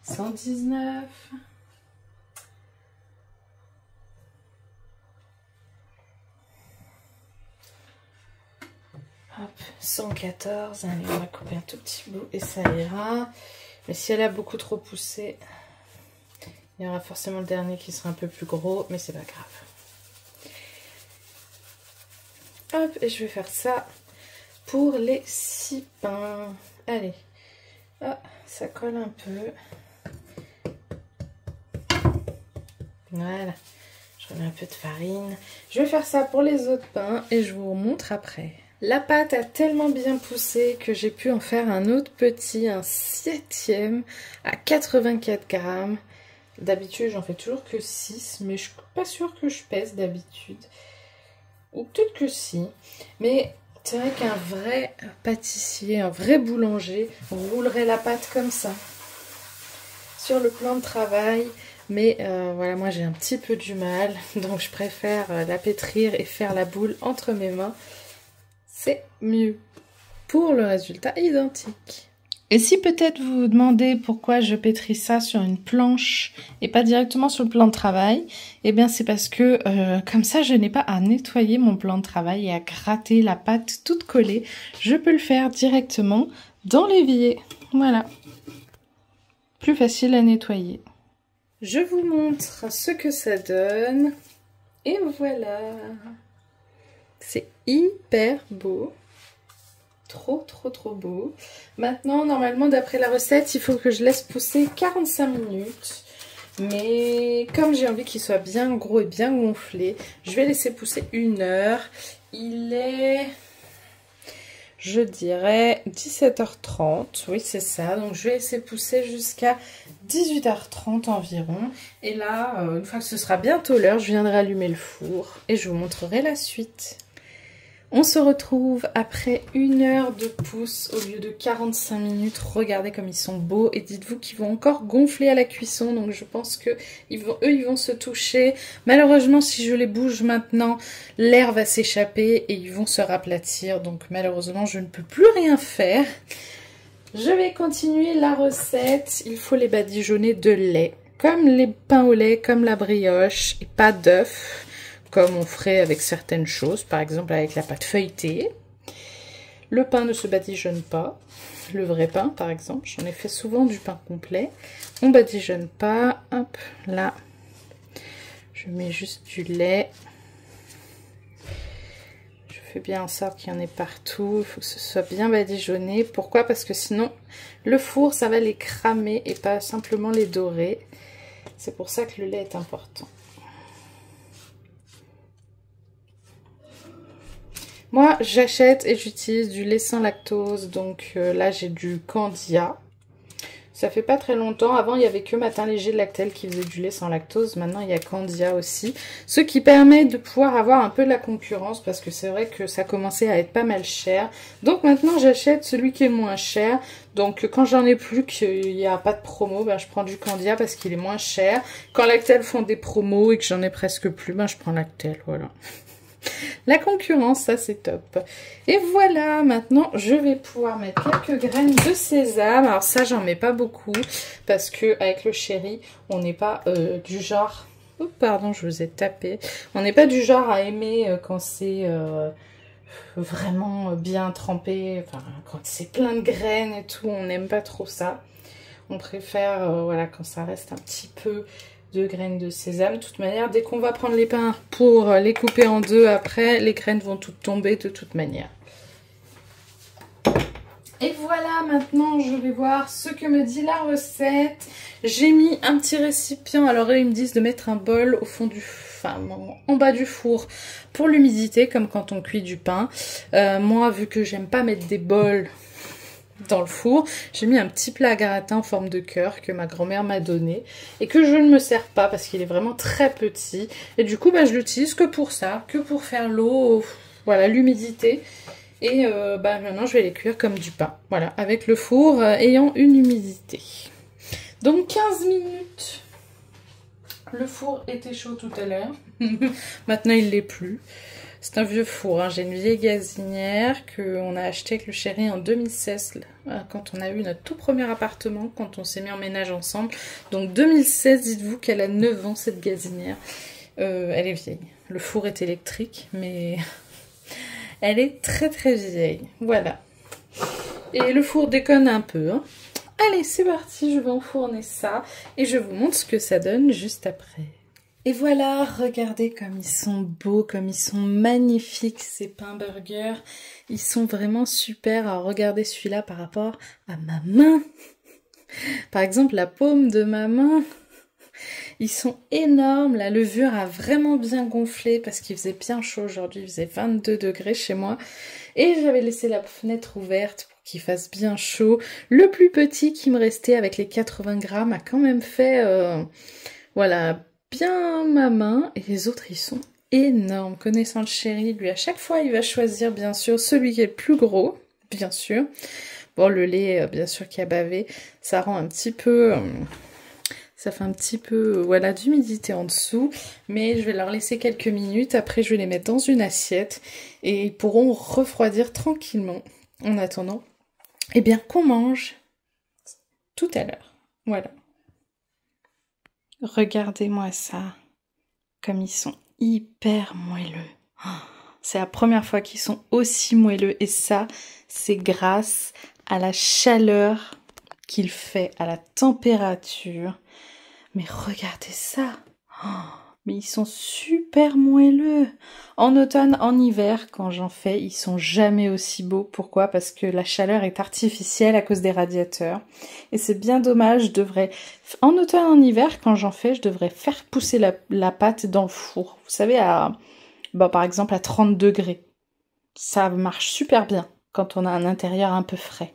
119. Hop, 114, allez, on va couper un tout petit bout et ça ira. Mais si elle a beaucoup trop poussé, il y aura forcément le dernier qui sera un peu plus gros, mais c'est pas grave. Hop, et je vais faire ça pour les 6 pains. Allez, ah, ça colle un peu. Voilà, je remets un peu de farine. Je vais faire ça pour les autres pains et je vous montre après. La pâte a tellement bien poussé que j'ai pu en faire un autre petit, un 7e à 84 grammes. D'habitude, j'en fais toujours que 6, mais je suis pas sûre que je pèse d'habitude. Ou peut-être que si. Mais c'est vrai qu'un vrai pâtissier, un vrai boulanger roulerait la pâte comme ça. Sur le plan de travail. Mais voilà, moi j'ai un petit peu du mal. Donc je préfère la pétrir et faire la boule entre mes mains. C'est mieux pour le résultat identique. Et si peut-être vous vous demandez pourquoi je pétris ça sur une planche et pas directement sur le plan de travail, eh bien c'est parce que comme ça je n'ai pas à nettoyer mon plan de travail et à gratter la pâte toute collée. Je peux le faire directement dans l'évier. Voilà. Plus facile à nettoyer. Je vous montre ce que ça donne. Et voilà. C'est hyper beau. Trop beau. Maintenant, normalement, d'après la recette, il faut que je laisse pousser 45 minutes. Mais comme j'ai envie qu'il soit bien gros et bien gonflé, je vais laisser pousser 1 heure. Il est, je dirais, 17h30. Oui, c'est ça. Donc, je vais laisser pousser jusqu'à 18h30 environ. Et là, une fois que ce sera bientôt l'heure, je viendrai allumer le four et je vous montrerai la suite. On se retrouve après 1 heure de pouce au lieu de 45 minutes. Regardez comme ils sont beaux et dites-vous qu'ils vont encore gonfler à la cuisson. Donc je pense que ils vont se toucher. Malheureusement, si je les bouge maintenant, l'air va s'échapper et ils vont se raplatir. Donc malheureusement, je ne peux plus rien faire. Je vais continuer la recette. Il faut les badigeonner de lait. Comme les pains au lait, comme la brioche et pas d'œuf. Comme on ferait avec certaines choses, par exemple avec la pâte feuilletée. Le pain ne se badigeonne pas, le vrai pain par exemple, j'en ai fait souvent du pain complet. On badigeonne pas, hop, là, je mets juste du lait. Je fais bien en sorte qu'il y en ait partout, il faut que ce soit bien badigeonné. Pourquoi? Parce que sinon, le four, ça va les cramer et pas simplement les dorer. C'est pour ça que le lait est important. Moi, j'achète et j'utilise du lait sans lactose. Donc là, j'ai du Candia. Ça fait pas très longtemps. Avant, il n'y avait que Matin Léger de Lactel qui faisait du lait sans lactose. Maintenant, il y a Candia aussi. Ce qui permet de pouvoir avoir un peu de la concurrence. Parce que c'est vrai que ça commençait à être pas mal cher. Donc maintenant, j'achète celui qui est le moins cher. Donc quand j'en ai plus, qu'il n'y a pas de promo, ben, je prends du Candia parce qu'il est moins cher. Quand Lactel font des promos et que j'en ai presque plus, ben, je prends Lactel. Voilà. La concurrence, ça c'est top. Et voilà, maintenant je vais pouvoir mettre quelques graines de sésame. Alors ça, j'en mets pas beaucoup parce que avec le chéri, on n'est pas du genre... Oh pardon, je vous ai tapé. On n'est pas du genre à aimer quand c'est vraiment bien trempé. Enfin, quand c'est plein de graines et tout, on n'aime pas trop ça. On préfère, voilà, quand ça reste un petit peu... de graines de sésame. De toute manière, dès qu'on va prendre les pains pour les couper en deux, après, les graines vont toutes tomber de toute manière. Et voilà, maintenant, je vais voir ce que me dit la recette. J'ai mis un petit récipient. Alors, eux, ils me disent de mettre un bol au fond du... Enfin, en bas du four pour l'humidité, comme quand on cuit du pain. Moi, vu que j'aime pas mettre des bols... dans le four, j'ai mis un petit plat à gratin en forme de cœur que ma grand-mère m'a donné et que je ne me sers pas parce qu'il est vraiment très petit et du coup bah, je l'utilise que pour ça, que pour faire l'eau, voilà, l'humidité et bah, maintenant je vais les cuire comme du pain, voilà, avec le four ayant une humidité. Donc 15 minutes, le four était chaud tout à l'heure, maintenant il l'est plus. C'est un vieux four, hein. J'ai une vieille gazinière qu'on a acheté avec le chéri en 2016, quand on a eu notre tout premier appartement, quand on s'est mis en ménage ensemble. Donc 2016, dites-vous qu'elle a 9 ans cette gazinière. Elle est vieille. Le four est électrique, mais Elle est très très vieille. Voilà. Et le four déconne un peu. Hein. Allez, c'est parti, je vais enfourner ça. Et je vous montre ce que ça donne juste après. Et voilà, regardez comme ils sont beaux, comme ils sont magnifiques ces pains burgers. Ils sont vraiment super. Alors regardez celui-là par rapport à ma main. Par exemple, la paume de ma main. Ils sont énormes. La levure a vraiment bien gonflé parce qu'il faisait bien chaud aujourd'hui. Il faisait 22 degrés chez moi. Et j'avais laissé la fenêtre ouverte pour qu'il fasse bien chaud. Le plus petit qui me restait avec les 80 grammes a quand même fait... voilà... bien ma main, et les autres ils sont énormes. Connaissant le chéri, lui à chaque fois il va choisir bien sûr celui qui est le plus gros, bien sûr. Bon, le lait bien sûr qui a bavé, ça rend un petit peu ça fait un petit peu voilà d'humidité en dessous, mais je vais leur laisser quelques minutes. Après je vais les mettre dans une assiette et ils pourront refroidir tranquillement en attendant eh bien qu'on mange tout à l'heure. Voilà. Regardez-moi ça, comme ils sont hyper moelleux. Oh, c'est la première fois qu'ils sont aussi moelleux et ça, c'est grâce à la chaleur qu'il fait, à la température. Mais regardez ça, oh, mais ils sont super moelleux. En automne, en hiver, quand j'en fais, ils sont jamais aussi beaux. Pourquoi? Parce que la chaleur est artificielle à cause des radiateurs. Et c'est bien dommage, je devrais... En automne, en hiver, quand j'en fais, je devrais faire pousser la pâte dans le four. Vous savez, par exemple à 30 degrés. Ça marche super bien quand on a un intérieur un peu frais.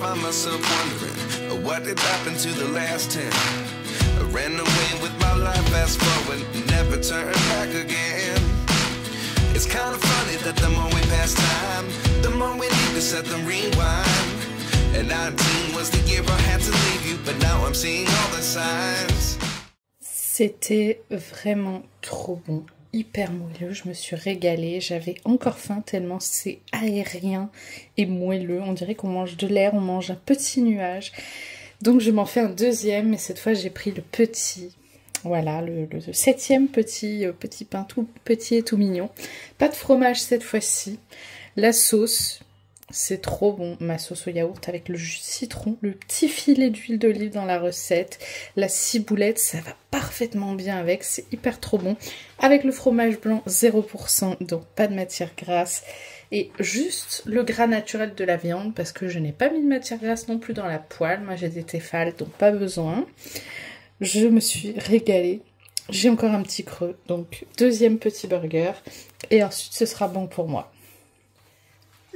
find myself wondering what did happen to the last 10. I ran away with my life, fast forward, never turn back again. It's kind of funny that the more we pass time, the more we need to set the rewind. And 19 was the year I had to leave you, but now I'm seeing all the signs. C'était vraiment trop bon, hyper moelleux, je me suis régalée, j'avais encore faim tellement c'est aérien et moelleux, on dirait qu'on mange de l'air, on mange un petit nuage. Donc je m'en fais un deuxième, mais cette fois j'ai pris le petit, voilà, le 7e petit pain tout petit et tout mignon. Pas de fromage cette fois-ci, la sauce... C'est trop bon, ma sauce au yaourt avec le jus de citron, le petit filet d'huile d'olive dans la recette, la ciboulette, ça va parfaitement bien avec, c'est hyper trop bon. Avec le fromage blanc 0%, donc pas de matière grasse. Et juste le gras naturel de la viande, parce que je n'ai pas mis de matière grasse non plus dans la poêle. Moi j'ai des téfales, donc pas besoin. Je me suis régalée. J'ai encore un petit creux, donc deuxième petit burger. Et ensuite ce sera bon pour moi.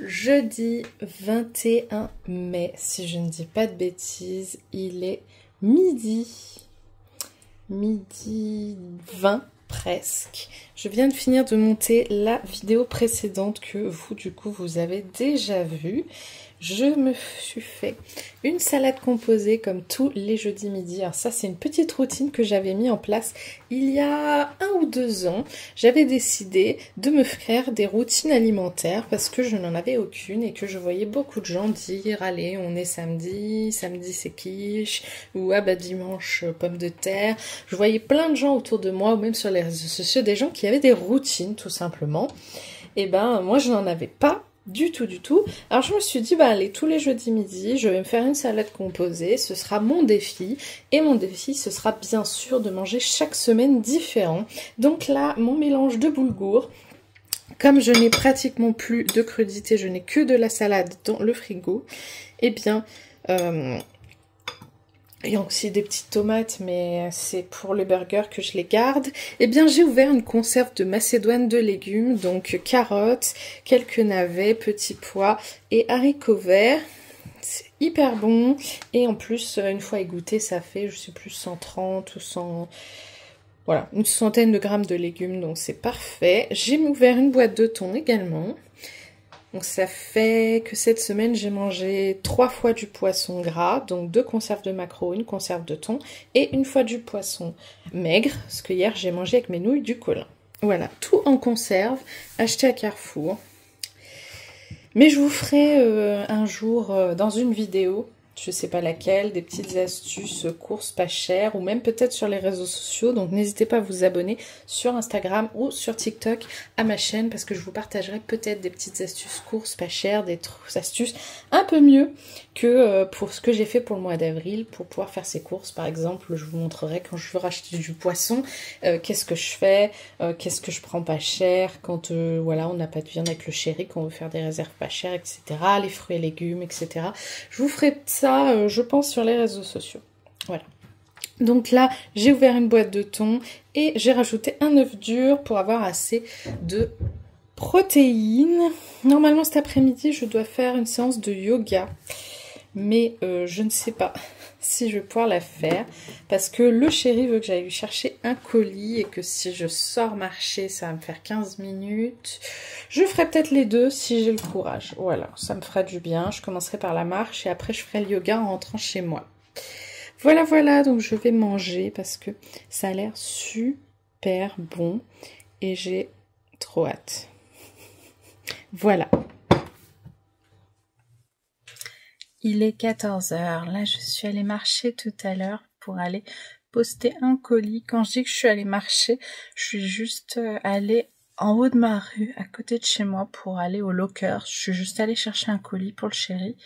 Jeudi 21 mai, si je ne dis pas de bêtises, il est midi 20 presque. Je viens de finir de monter la vidéo précédente que vous, du coup, vous avez déjà vue. je me suis fait une salade composée comme tous les jeudis midi. Alors ça, c'est une petite routine que j'avais mis en place il y a 1 ou 2 ans. J'avais décidé de me faire des routines alimentaires parce que je n'en avais aucune et que je voyais beaucoup de gens dire « Allez, on est samedi, samedi c'est quiche » ou « Ah bah dimanche, pommes de terre ». Je voyais plein de gens autour de moi ou même sur les réseaux sociaux, des gens qui avaient des routines tout simplement. Et ben moi je n'en avais pas. Du tout. Alors je me suis dit, bah allez, tous les jeudis midi, je vais me faire une salade composée, ce sera mon défi. Et mon défi, ce sera bien sûr de manger chaque semaine différent. Donc là, mon mélange de boulgour, comme je n'ai pratiquement plus de crudité, je n'ai que de la salade dans le frigo, eh bien... il y a aussi des petites tomates, mais c'est pour les burgers que je les garde. Eh bien, j'ai ouvert une conserve de macédoine de légumes, donc carottes, quelques navets, petits pois et haricots verts. C'est hyper bon. Et en plus, une fois égoutté, ça fait, je sais plus, 130 ou 100... Voilà, une centaine de grammes de légumes, donc c'est parfait. J'ai ouvert une boîte de thon également. Donc ça fait que cette semaine j'ai mangé 3 fois du poisson gras, donc 2 conserves de maquereau, une conserve de thon et une fois du poisson maigre, parce que hier j'ai mangé avec mes nouilles du Colin. Voilà, tout en conserve, acheté à Carrefour. Mais je vous ferai un jour dans une vidéo, je sais pas laquelle, des petites astuces courses pas chères ou même peut-être sur les réseaux sociaux. Donc n'hésitez pas à vous abonner sur Instagram ou sur TikTok à ma chaîne parce que je vous partagerai peut-être des petites astuces courses pas chères, des astuces un peu mieux que pour ce que j'ai fait pour le mois d'avril pour pouvoir faire ces courses. Par exemple, je vous montrerai quand je veux racheter du poisson, qu'est-ce que je fais, qu'est-ce que je prends pas cher quand voilà, on n'a pas de viande avec le chéri, qu'on veut faire des réserves pas chères, etc. Les fruits et légumes, etc. Je vous ferai ça, je pense, sur les réseaux sociaux. Voilà. Donc là, j'ai ouvert une boîte de thon et j'ai rajouté un œuf dur pour avoir assez de protéines. Normalement, cet après-midi, je dois faire une séance de yoga. Mais je ne sais pas si je vais pouvoir la faire parce que le chéri veut que j'aille lui chercher un colis et que si je sors marcher ça va me faire 15 minutes. Je ferai peut-être les deux si j'ai le courage. Voilà, ça me fera du bien. Je commencerai par la marche et après je ferai le yoga en rentrant chez moi. Voilà, donc je vais manger parce que ça a l'air super bon et j'ai trop hâte. Voilà. Il est 14 h. Là, je suis allée marcher tout à l'heure pour aller poster un colis. Quand je dis que je suis allée marcher, je suis juste allée en haut de ma rue, à côté de chez moi, pour aller au locker. Je suis juste allée chercher un colis pour le chéri.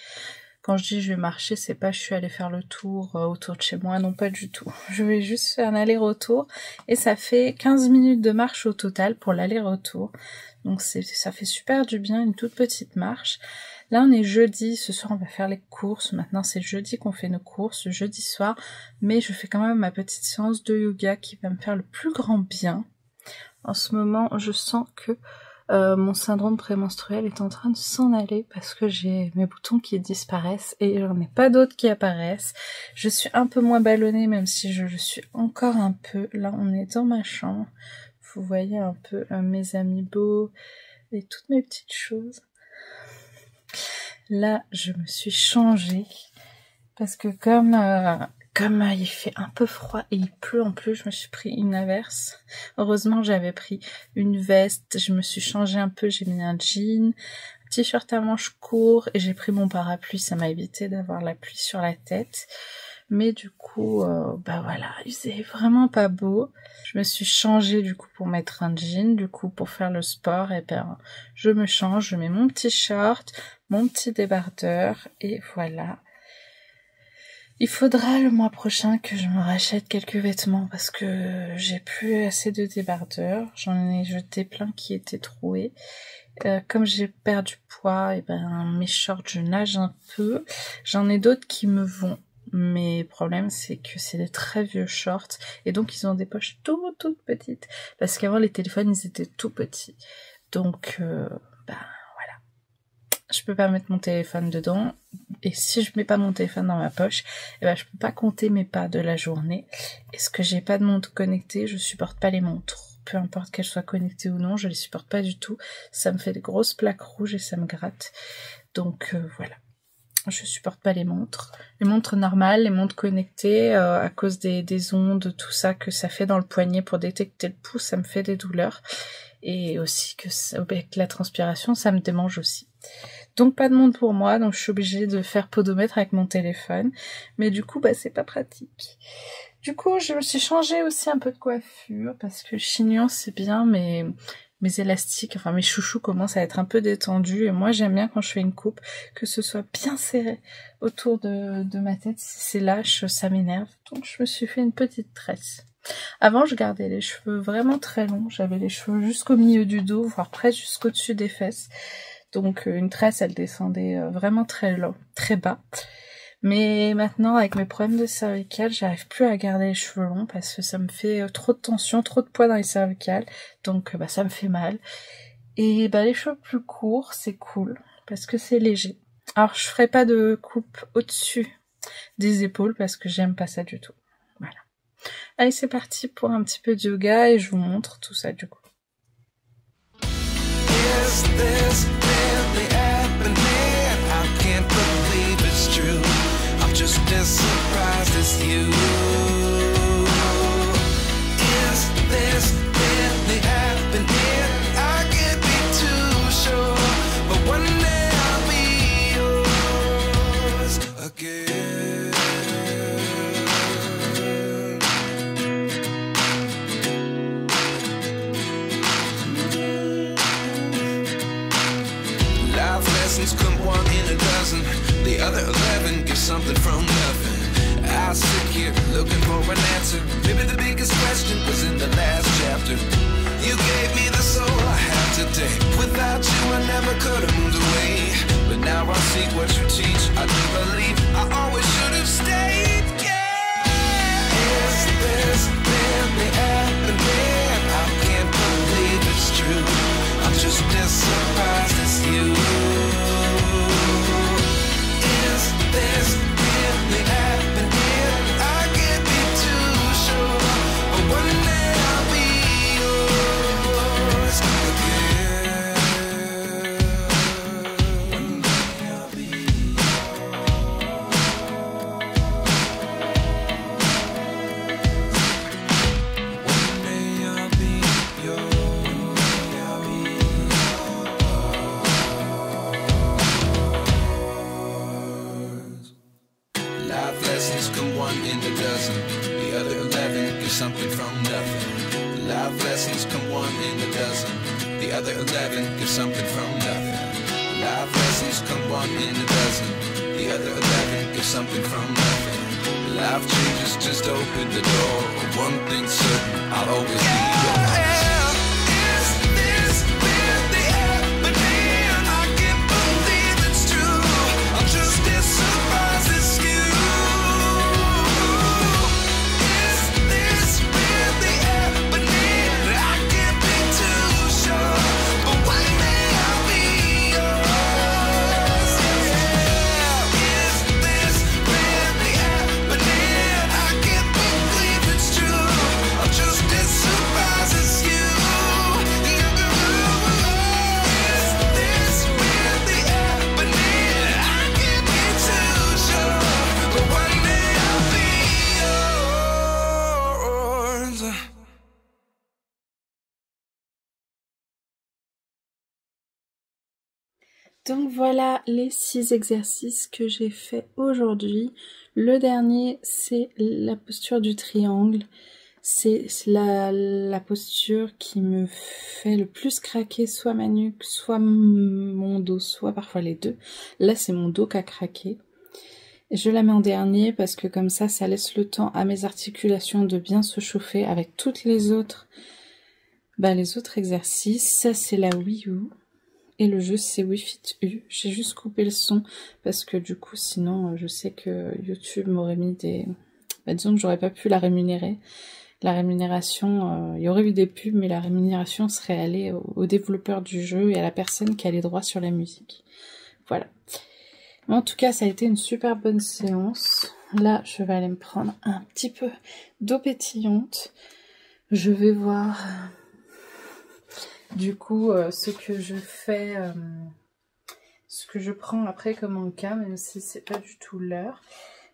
Quand je dis je vais marcher, c'est pas je suis allée faire le tour autour de chez moi, non pas du tout. Je vais juste faire un aller-retour et ça fait 15 minutes de marche au total pour l'aller-retour. Donc ça fait super du bien, une toute petite marche. Là, on est jeudi, ce soir on va faire les courses. Maintenant, c'est jeudi qu'on fait nos courses, jeudi soir. Mais je fais quand même ma petite séance de yoga qui va me faire le plus grand bien. En ce moment, je sens que mon syndrome prémenstruel est en train de s'en aller parce que j'ai mes boutons qui disparaissent et j'en ai pas d'autres qui apparaissent. Je suis un peu moins ballonnée même si je le suis encore un peu. Là, on est dans ma chambre. Vous voyez un peu mes amiibo et toutes mes petites choses. Là, je me suis changée parce que comme il fait un peu froid et il pleut en plus, je me suis pris une averse. Heureusement, j'avais pris une veste, je me suis changée un peu, j'ai mis un jean, un t-shirt à manches courtes et j'ai pris mon parapluie, ça m'a évité d'avoir la pluie sur la tête. Mais du coup, bah voilà, il faisait vraiment pas beau. Je me suis changée du coup pour mettre un jean, du coup pour faire le sport, et ben je me change, je mets mon petit short, mon petit débardeur, et voilà. Il faudra le mois prochain que je me rachète quelques vêtements parce que j'ai plus assez de débardeurs. J'en ai jeté plein qui étaient troués. Comme j'ai perdu poids, et ben mes shorts je nage un peu. J'en ai d'autres qui me vont. Mais le problème, c'est que c'est des très vieux shorts. Et donc, ils ont des poches toutes petites. Parce qu'avant, les téléphones, ils étaient tout petits. Donc, voilà. Je peux pas mettre mon téléphone dedans. Et si je mets pas mon téléphone dans ma poche, eh ben, je peux pas compter mes pas de la journée. Est-ce que j'ai pas de montre connectée? Je supporte pas les montres. Peu importe qu'elles soient connectées ou non, je les supporte pas du tout. Ça me fait des grosses plaques rouges et ça me gratte. Donc, voilà. Je supporte pas les montres. Les montres normales, les montres connectées, à cause des ondes, tout ça que ça fait dans le poignet pour détecter le pouls, ça me fait des douleurs. Et aussi que avec la transpiration, ça me démange aussi. Donc pas de montre pour moi, donc je suis obligée de faire podomètre avec mon téléphone. Mais du coup, c'est pas pratique. Du coup, je me suis changé aussi un peu de coiffure, parce que chignon, c'est bien, mais mes élastiques, enfin mes chouchous commencent à être un peu détendus, et moi j'aime bien quand je fais une coupe que ce soit bien serré autour de ma tête. Si c'est lâche, ça m'énerve, donc je me suis fait une petite tresse. Avant je gardais les cheveux vraiment très longs, j'avais les cheveux jusqu'au milieu du dos, voire presque jusqu'au-dessus des fesses, donc une tresse elle descendait vraiment très bas. Mais maintenant, avec mes problèmes de cervicales, j'arrive plus à garder les cheveux longs parce que ça me fait trop de tension, trop de poids dans les cervicales. Donc ça me fait mal. Et les cheveux plus courts, c'est cool parce que c'est léger. Alors, je ferai pas de coupe au-dessus des épaules parce que j'aime pas ça du tout. Voilà. Allez, c'est parti pour un petit peu de yoga et je vous montre tout ça du coup. Is this really happening? I can't believe it's true. I'm just as surprised as you. Is this really happening? I can't be too sure, but one day I'll be yours again. Life lessons come one in a dozen. The other 11 get something from nothing. I sit here looking for an answer. Maybe the biggest question was in the last chapter. You gave me the soul I have today. Without you I never could have moved away. But now I see what you teach. I do believe I always should have stayed. Yeah. Is this really happening? I can't believe it's true. I'm just as surprised as you. Is this really happening? I can't be too sure, but one day I'll be yours again. One day I'll be yours. One day I'll be yours. Life lessons come one in a dozen. The other 11 get something from nothing. Life lessons come one in a dozen. The other 11 get something from nothing. Life lessons come one in a dozen. The other 11 get something from nothing. Life changes, just open the door. One thing's certain, I'll always be yours. Donc voilà les 6 exercices que j'ai fait aujourd'hui. Le dernier, c'est la posture du triangle. C'est la posture qui me fait le plus craquer, soit ma nuque, soit mon dos, soit parfois les deux. Là, c'est mon dos qui a craqué. Et je la mets en dernier parce que comme ça laisse le temps à mes articulations de bien se chauffer avec toutes les autres, les autres exercices. Ça, c'est la Wii U. Et le jeu c'est Wii Fit U. J'ai juste coupé le son parce que du coup sinon je sais que YouTube m'aurait mis des... disons que j'aurais pas pu la rémunérer. La rémunération, il y aurait eu des pubs mais la rémunération serait allée au développeur du jeu et à la personne qui a les droits sur la musique. Voilà. Mais en tout cas ça a été une super bonne séance. Là je vais aller me prendre un petit peu d'eau pétillante. Je vais voir... Du coup, ce que je fais ce que je prends après comme en cas, même si c'est pas du tout l'heure.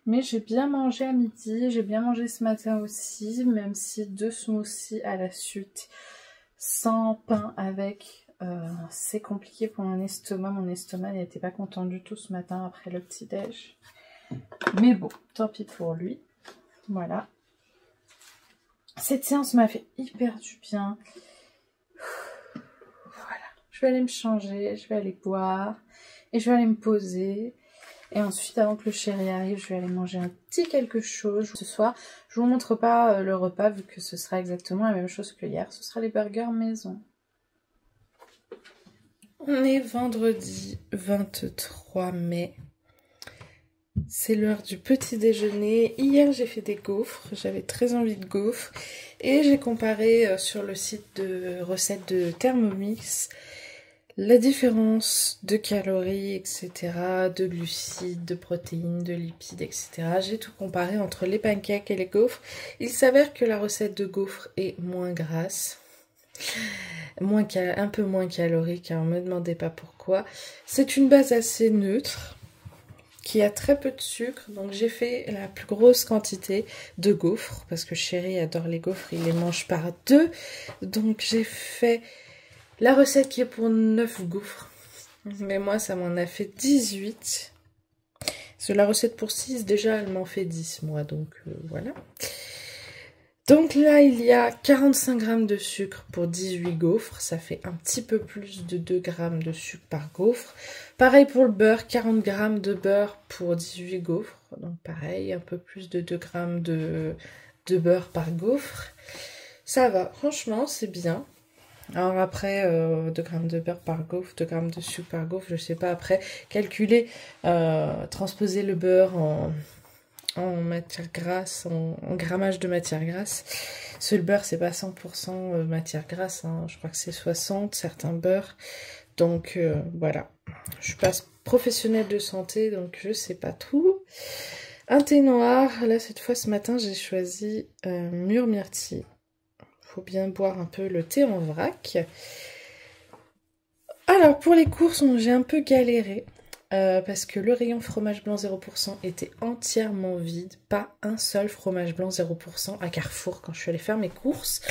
Mais j'ai bien mangé à midi, j'ai bien mangé ce matin aussi, même si 2 smoothies à la suite, sans pain avec, c'est compliqué pour mon estomac n'était pas content du tout ce matin après le petit-déj. Mais bon, tant pis pour lui, voilà. Cette séance m'a fait hyper du bien. Voilà, je vais aller me changer, je vais aller boire et je vais aller me poser. Et ensuite, avant que le chéri arrive, je vais aller manger un petit quelque chose. Ce soir, je vous montre pas le repas vu que ce sera exactement la même chose que hier. Ce sera les burgers maison. On est vendredi 23 mai. C'est l'heure du petit déjeuner. Hier, j'ai fait des gaufres. J'avais très envie de gaufres. Et j'ai comparé sur le site de recettes de Thermomix la différence de calories, etc., de glucides, de protéines, de lipides, etc. J'ai tout comparé entre les pancakes et les gaufres. Il s'avère que la recette de gaufres est moins grasse, un peu moins calorique, hein, ne me demandez pas pourquoi. C'est une base assez neutre, qui a très peu de sucre, donc j'ai fait la plus grosse quantité de gaufres, parce que chéri adore les gaufres, il les mange par 2, donc j'ai fait la recette qui est pour 9 gaufres, mais moi ça m'en a fait 18. Parce que la recette pour 6, déjà elle m'en fait 10 moi, donc voilà. Donc là il y a 45 g de sucre pour 18 gaufres, ça fait un petit peu plus de 2 g de sucre par gaufre. Pareil pour le beurre, 40 g de beurre pour 18 gaufres, donc pareil, un peu plus de 2 g de beurre par gaufre. Ça va, franchement c'est bien. Alors après, 2 g de beurre par gaufre, 2 g de sucre par gaufre, je sais pas, après, calculer, transposer le beurre en matière grasse, en grammage de matière grasse. Ce le beurre, c'est pas 100% matière grasse, hein, je crois que c'est 60, certains beurres. Donc voilà, je suis pas professionnelle de santé, donc je sais pas tout. Un thé noir, là cette fois ce matin, j'ai choisi mûre myrtille. Faut bien boire un peu le thé en vrac. Alors pour les courses, j'ai un peu galéré parce que le rayon fromage blanc 0% était entièrement vide. Pas un seul fromage blanc 0% à Carrefour quand je suis allée faire mes courses.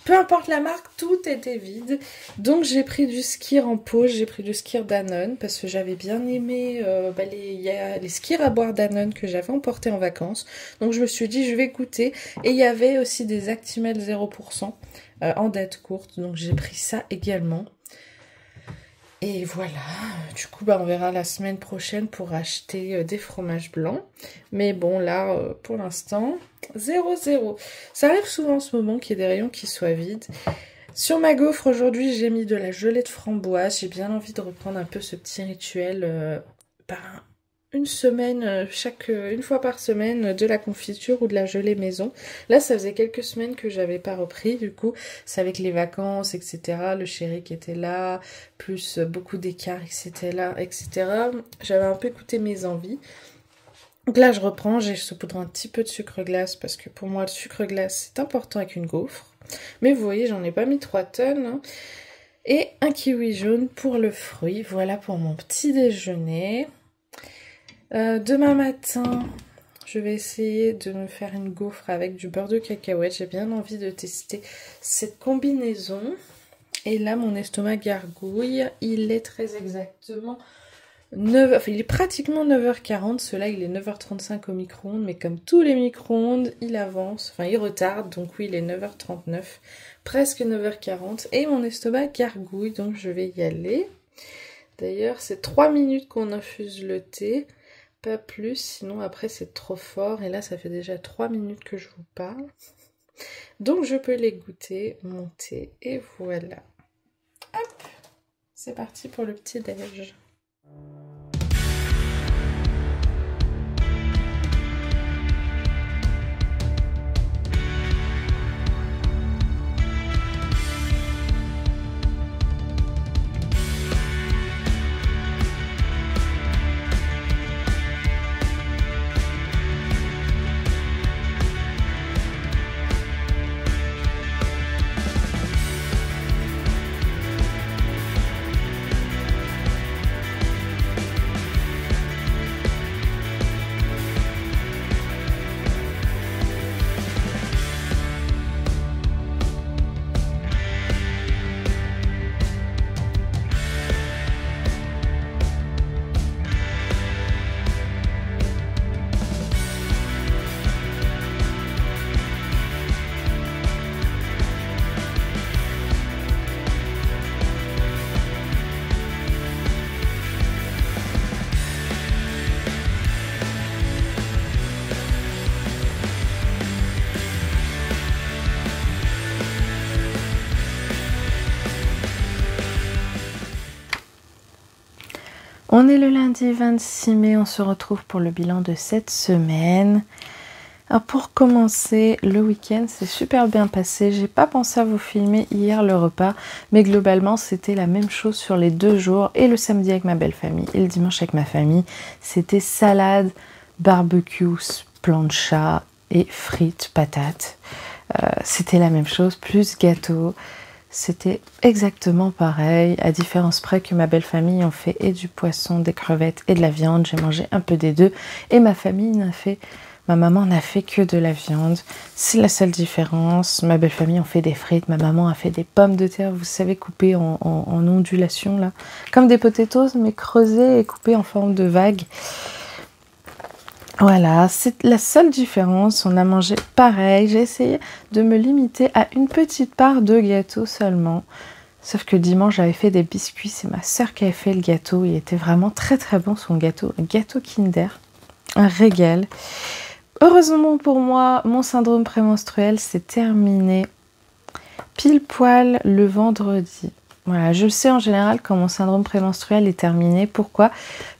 Peu importe la marque, tout était vide. Donc j'ai pris du skyr en pause, j'ai pris du skyr Danone parce que j'avais bien aimé les skyrs à boire Danone que j'avais emporté en vacances. Donc je me suis dit je vais goûter. Et il y avait aussi des Actimel 0% en date courte. Donc j'ai pris ça également. Et voilà, du coup on verra la semaine prochaine pour acheter des fromages blancs. Mais bon là, pour l'instant, 0,0. Ça arrive souvent en ce moment qu'il y ait des rayons qui soient vides. Sur ma gaufre aujourd'hui, j'ai mis de la gelée de framboise. J'ai bien envie de reprendre un peu ce petit rituel par une fois par semaine de la confiture ou de la gelée maison. Là ça faisait quelques semaines que j'avais pas repris, du coup c'est avec les vacances etc, le chéri qui était là, plus beaucoup d'écart etc. J'avais un peu écouté mes envies. Donc là je reprends, j'ai saupoudré un petit peu de sucre glace parce que pour moi le sucre glace c'est important avec une gaufre. Mais vous voyez j'en ai pas mis 3 tonnes hein. Et un kiwi jaune pour le fruit. Voilà pour mon petit déjeuner. Demain matin, je vais essayer de me faire une gaufre avec du beurre de cacahuète. J'ai bien envie de tester cette combinaison. Et là, mon estomac gargouille. Il est très exactement 9h, enfin, il est pratiquement 9h40. Celui-là, il est 9h35 au micro-ondes. Mais comme tous les micro-ondes, il avance. Enfin, il retarde. Donc oui, il est 9h39. Presque 9h40. Et mon estomac gargouille. Donc je vais y aller. D'ailleurs, c'est 3 minutes qu'on infuse le thé. Pas plus, sinon après c'est trop fort. Et là, ça fait déjà 3 minutes que je vous parle. Donc je peux les goûter, mon thé. Et voilà. Hop, c'est parti pour le petit déj. On est le lundi 26 mai, on se retrouve pour le bilan de cette semaine. Alors pour commencer, le week-end s'est super bien passé. J'ai pas pensé à vous filmer hier le repas, mais globalement c'était la même chose sur les 2 jours. Et le samedi avec ma belle famille et le dimanche avec ma famille, c'était salade, barbecue, plancha et frites, patates. C'était la même chose, plus gâteau. C'était exactement pareil, à différence près que ma belle famille en fait et du poisson, des crevettes et de la viande. J'ai mangé un peu des deux et ma maman n'a fait que de la viande. C'est la seule différence. Ma belle famille en fait des frites, ma maman a fait des pommes de terre, vous savez, coupées en ondulation là, comme des potatoes mais creusées et coupées en forme de vague. Voilà, c'est la seule différence. On a mangé pareil. J'ai essayé de me limiter à une petite part de gâteau seulement. Sauf que dimanche, j'avais fait des biscuits. C'est ma soeur qui avait fait le gâteau. Il était vraiment très très bon son gâteau. Un gâteau Kinder. Un régal. Heureusement pour moi, mon syndrome prémenstruel s'est terminé pile poil le vendredi. Voilà, je le sais en général quand mon syndrome prémenstruel est terminé. Pourquoi?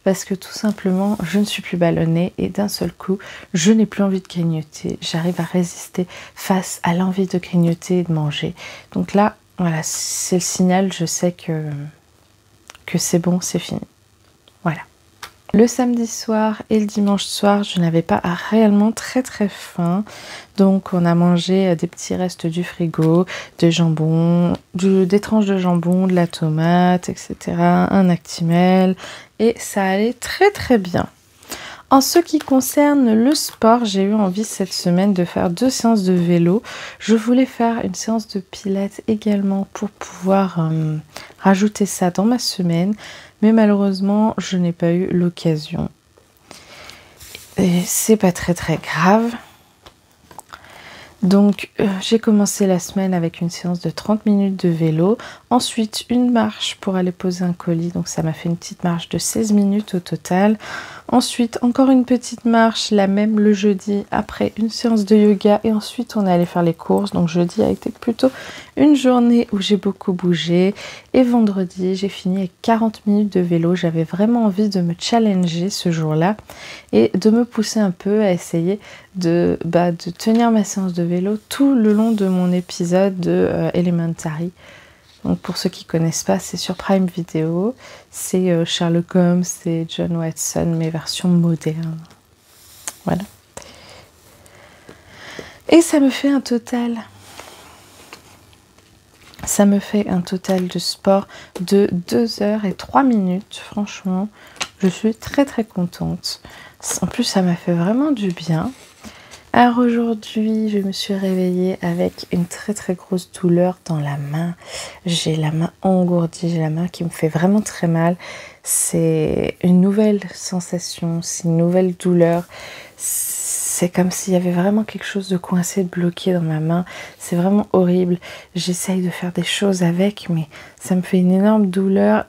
Parce que tout simplement, je ne suis plus ballonnée et d'un seul coup, je n'ai plus envie de grignoter. J'arrive à résister face à l'envie de grignoter et de manger. Donc là, voilà, c'est le signal, je sais que c'est bon, c'est fini. Voilà. Le samedi soir et le dimanche soir, je n'avais pas réellement très faim. Donc on a mangé des petits restes du frigo, des jambons, des tranches de jambon, de la tomate, etc. Un Actimel. Et ça allait très bien. En ce qui concerne le sport, j'ai eu envie cette semaine de faire 2 séances de vélo. Je voulais faire une séance de pilates également pour pouvoir rajouter ça dans ma semaine. Mais malheureusement, je n'ai pas eu l'occasion. Et c'est pas très grave. Donc, j'ai commencé la semaine avec une séance de 30 minutes de vélo. Ensuite, une marche pour aller poser un colis. Donc, ça m'a fait une petite marche de 16 minutes au total. Ensuite, encore une petite marche, la même le jeudi, après une séance de yoga. Et ensuite, on est allé faire les courses. Donc, jeudi a été plutôt une journée où j'ai beaucoup bougé. Et vendredi, j'ai fini avec 40 minutes de vélo. J'avais vraiment envie de me challenger ce jour-là et de me pousser un peu à essayer de tenir ma séance de vélo tout le long de mon épisode de Elementary. Donc pour ceux qui ne connaissent pas, c'est sur Prime Video. C'est Sherlock Holmes, c'est John Watson, mais version moderne. Voilà. Et ça me fait un total. Ça me fait un total de sport de 2 heures et 3 minutes. Franchement, je suis très contente. En plus, ça m'a fait vraiment du bien. Alors aujourd'hui, je me suis réveillée avec une très grosse douleur dans la main. J'ai la main engourdie, j'ai la main qui me fait vraiment très mal. C'est une nouvelle sensation, c'est une nouvelle douleur. C'est comme s'il y avait vraiment quelque chose de coincé, de bloqué dans ma main. C'est vraiment horrible. J'essaye de faire des choses avec, mais ça me fait une énorme douleur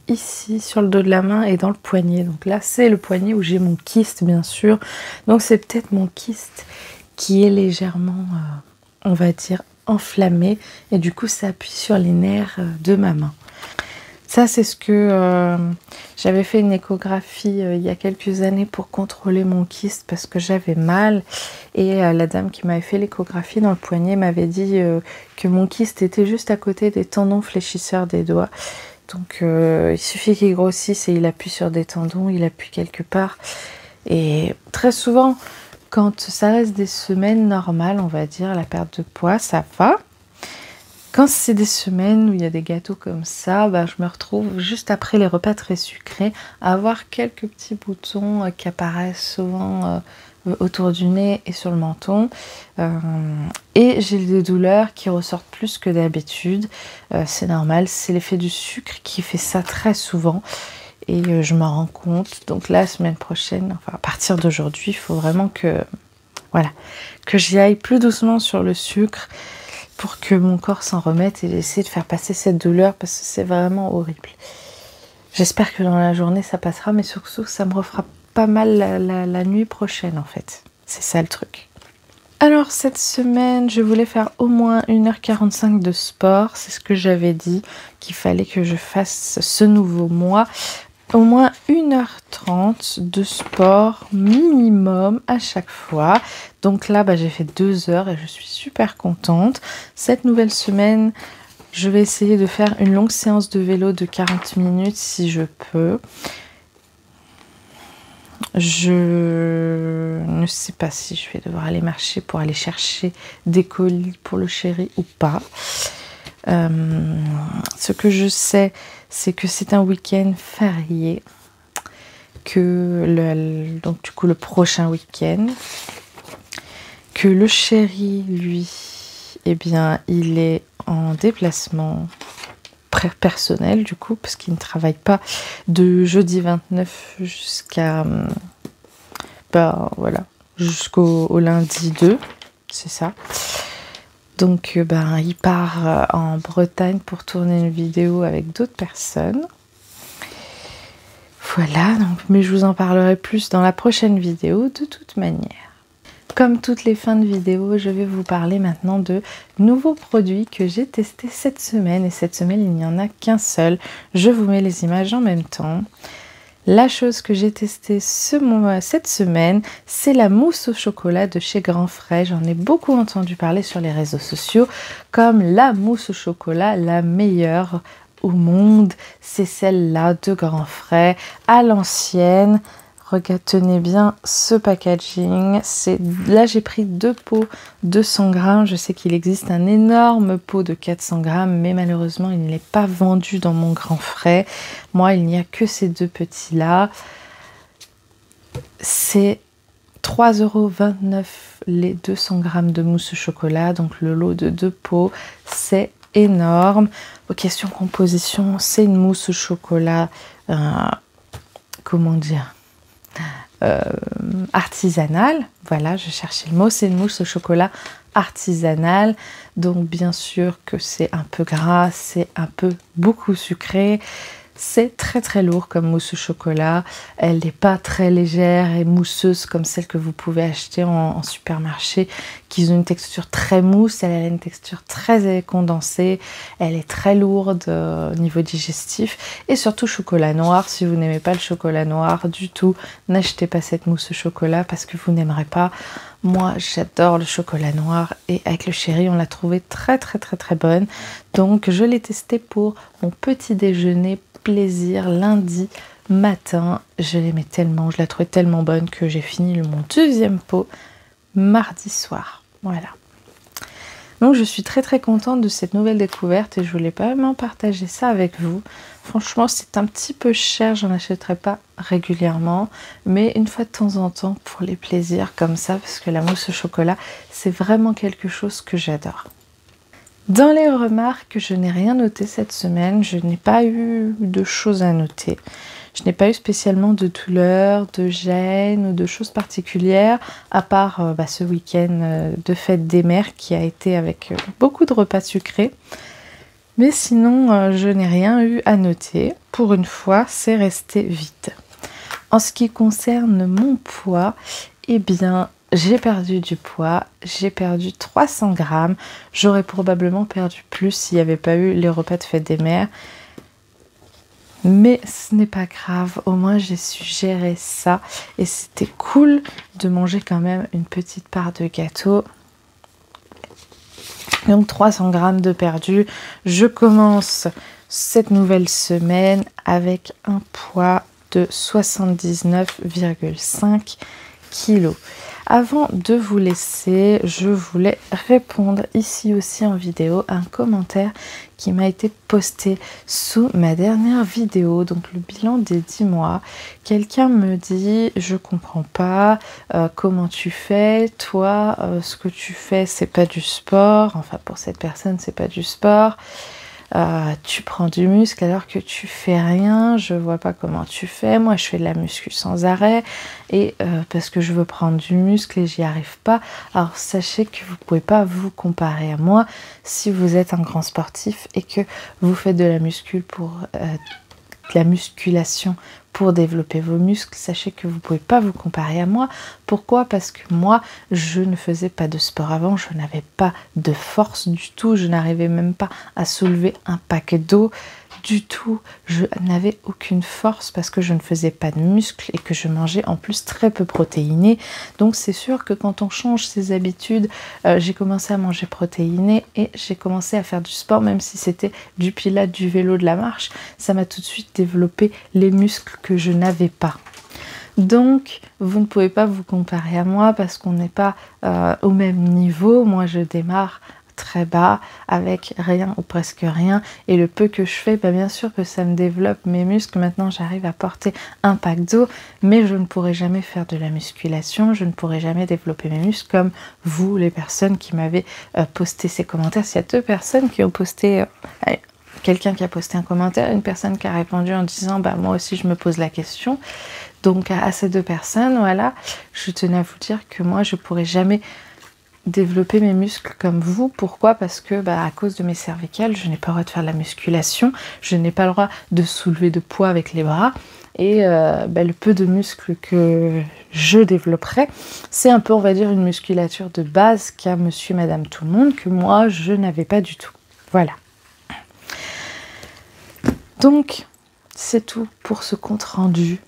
ici sur le dos de la main et dans le poignet. Donc là c'est le poignet où j'ai mon kyste bien sûr, donc c'est peut-être mon kyste qui est légèrement on va dire enflammé et du coup ça appuie sur les nerfs de ma main. Ça c'est ce que j'avais fait une échographie il y a quelques années pour contrôler mon kyste parce que j'avais mal et la dame qui m'avait fait l'échographie dans le poignet m'avait dit que mon kyste était juste à côté des tendons fléchisseurs des doigts. Donc il suffit qu'il grossisse et il appuie sur des tendons, il appuie quelque part. Et très souvent, quand ça reste des semaines normales, on va dire, la perte de poids, ça va. Quand c'est des semaines où il y a des gâteaux comme ça, je me retrouve juste après les repas très sucrés à avoir quelques petits boutons qui apparaissent souvent autour du nez et sur le menton. Et j'ai des douleurs qui ressortent plus que d'habitude. C'est normal, c'est l'effet du sucre qui fait ça très souvent. Et je m'en rends compte. Donc la semaine prochaine, enfin à partir d'aujourd'hui, il faut vraiment que j'y aille plus doucement sur le sucre pour que mon corps s'en remette et essayer de faire passer cette douleur parce que c'est vraiment horrible. J'espère que dans la journée ça passera, mais surtout ça me refera pas mal la nuit prochaine en fait. C'est ça le truc. Alors cette semaine, je voulais faire au moins 1h45 de sport. C'est ce que j'avais dit qu'il fallait que je fasse ce nouveau mois. au moins 1h30 de sport minimum à chaque fois. Donc là, j'ai fait 2 heures et je suis super contente. Cette nouvelle semaine, je vais essayer de faire une longue séance de vélo de 40 minutes si je peux. Je ne sais pas si je vais devoir aller marcher pour aller chercher des colis pour le chéri ou pas. Ce que je sais, c'est que c'est un week-end férié, donc du coup le prochain week-end, que le chéri, lui, eh bien, il est en déplacement personnel du coup, parce qu'il ne travaille pas de jeudi 29 jusqu'à voilà, jusqu'au lundi 2, c'est ça. Donc il part en Bretagne pour tourner une vidéo avec d'autres personnes. Voilà, donc, mais je vous en parlerai plus dans la prochaine vidéo de toute manière. Comme toutes les fins de vidéo, je vais vous parler maintenant de nouveaux produits que j'ai testés cette semaine. Et cette semaine, il n'y en a qu'un seul. Je vous mets les images en même temps. La chose que j'ai testée cette semaine, c'est la mousse au chocolat de chez Grand Frais. J'en ai beaucoup entendu parler sur les réseaux sociaux comme la mousse au chocolat la meilleure au monde. C'est celle-là de Grand Frais à l'ancienne. Tenez bien ce packaging. Là, j'ai pris 2 pots de 100 grammes. Je sais qu'il existe un énorme pot de 400 grammes, mais malheureusement, il n'est pas vendu dans mon Grand Frais. Moi, il n'y a que ces 2 petits-là. C'est 3,29 € les 200 grammes de mousse au chocolat. Donc, le lot de 2 pots, c'est énorme. Question composition, c'est une mousse au chocolat, comment dire, artisanale. Voilà, je cherchais le mot. C'est une mousse au chocolat artisanale. Donc bien sûr que c'est un peu gras, c'est un peu beaucoup sucré. C'est très très lourd comme mousse au chocolat. Elle n'est pas très légère et mousseuse comme celle que vous pouvez acheter en supermarché, qui ont une texture très mousse. Elle a une texture très condensée. Elle est très lourde au niveau digestif. Et surtout chocolat noir. Si vous n'aimez pas le chocolat noir du tout, n'achetez pas cette mousse au chocolat parce que vous n'aimerez pas. Moi, j'adore le chocolat noir et avec le chéri, on l'a trouvé très très très très bonne. Donc, je l'ai testée pour mon petit déjeuner plaisir lundi matin. Je l'aimais tellement, je la trouvais tellement bonne que j'ai fini mon 2e pot mardi soir. Voilà. Donc, je suis très très contente de cette nouvelle découverte et je voulais pas vraiment partager ça avec vous. Franchement, c'est un petit peu cher, j'en achèterai pas régulièrement, mais une fois de temps en temps pour les plaisirs comme ça, parce que la mousse au chocolat, c'est vraiment quelque chose que j'adore. Dans les remarques, je n'ai rien noté cette semaine, je n'ai pas eu de choses à noter. Je n'ai pas eu spécialement de douleur, de gêne ou de choses particulières, à part ce week-end de fête des mères qui a été avec beaucoup de repas sucrés. Mais sinon, je n'ai rien eu à noter. Pour une fois, c'est resté vide. En ce qui concerne mon poids, eh bien, j'ai perdu du poids. J'ai perdu 300 grammes. J'aurais probablement perdu plus s'il n'y avait pas eu les repas de fête des mères. Mais ce n'est pas grave. Au moins, j'ai su gérer ça. Et c'était cool de manger quand même une petite part de gâteau. Donc 300 grammes de perdu. Je commence cette nouvelle semaine avec un poids de 79,5 kg. Avant de vous laisser, je voulais répondre ici aussi en vidéo à un commentaire qui m'a été posté sous ma dernière vidéo, donc le bilan des 10 mois. Quelqu'un me dit, je comprends pas comment tu fais, toi, ce que tu fais c'est pas du sport, enfin pour cette personne c'est pas du sport. Tu prends du muscle alors que tu fais rien, je vois pas comment tu fais. Moi je fais de la muscu sans arrêt et parce que je veux prendre du muscle et j'y arrive pas. Alors sachez que vous pouvez pas vous comparer à moi si vous êtes un grand sportif et que vous faites de la musculation pour développer vos muscles. Sachez que vous ne pouvez pas vous comparer à moi. Pourquoi? Parce que moi, je ne faisais pas de sport avant, je n'avais pas de force du tout, je n'arrivais même pas à soulever un paquet d'eau. du tout, je n'avais aucune force parce que je ne faisais pas de muscles et que je mangeais en plus très peu protéiné. Donc c'est sûr que quand on change ses habitudes, j'ai commencé à manger protéiné et j'ai commencé à faire du sport, même si c'était du pilates, du vélo, de la marche, ça m'a tout de suite développé les muscles que je n'avais pas. Donc vous ne pouvez pas vous comparer à moi parce qu'on n'est pas au même niveau. Moi je démarre très bas avec rien ou presque rien, et le peu que je fais, bien sûr que ça me développe mes muscles. Maintenant j'arrive à porter un pack d'eau, mais je ne pourrai jamais faire de la musculation, je ne pourrai jamais développer mes muscles comme vous, les personnes qui m'avaient posté ces commentaires. S'il y a 2 personnes qui ont posté, quelqu'un qui a posté un commentaire, une personne qui a répondu en disant moi aussi je me pose la question. Donc à ces 2 personnes, voilà, je tenais à vous dire que moi je pourrai jamais développer mes muscles comme vous. Pourquoi? Parce que à cause de mes cervicales, je n'ai pas le droit de faire de la musculation, je n'ai pas le droit de soulever de poids avec les bras, et le peu de muscles que je développerai, c'est un peu, on va dire, une musculature de base qu'a monsieur et madame tout le monde, que moi je n'avais pas du tout. Voilà. Donc c'est tout pour ce compte rendu.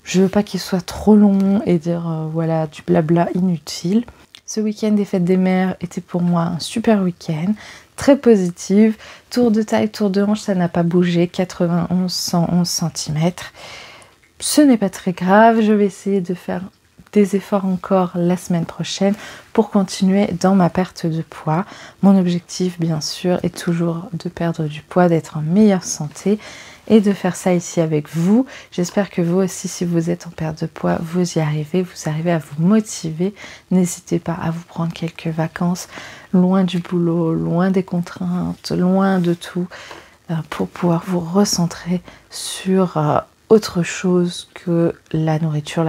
Je veux pas qu'il soit trop long et dire voilà, du blabla inutile. Ce week-end des fêtes des mères était pour moi un super week-end, très positif. Tour de taille, tour de hanche, ça n'a pas bougé, 91, 111 cm. Ce n'est pas très grave, je vais essayer de faire des efforts encore la semaine prochaine pour continuer dans ma perte de poids. Mon objectif, bien sûr, est toujours de perdre du poids, d'être en meilleure santé et de faire ça ici avec vous. J'espère que vous aussi, si vous êtes en perte de poids, vous y arrivez, vous arrivez à vous motiver. N'hésitez pas à vous prendre quelques vacances loin du boulot, loin des contraintes, loin de tout, pour pouvoir vous recentrer sur autre chose que la nourriture,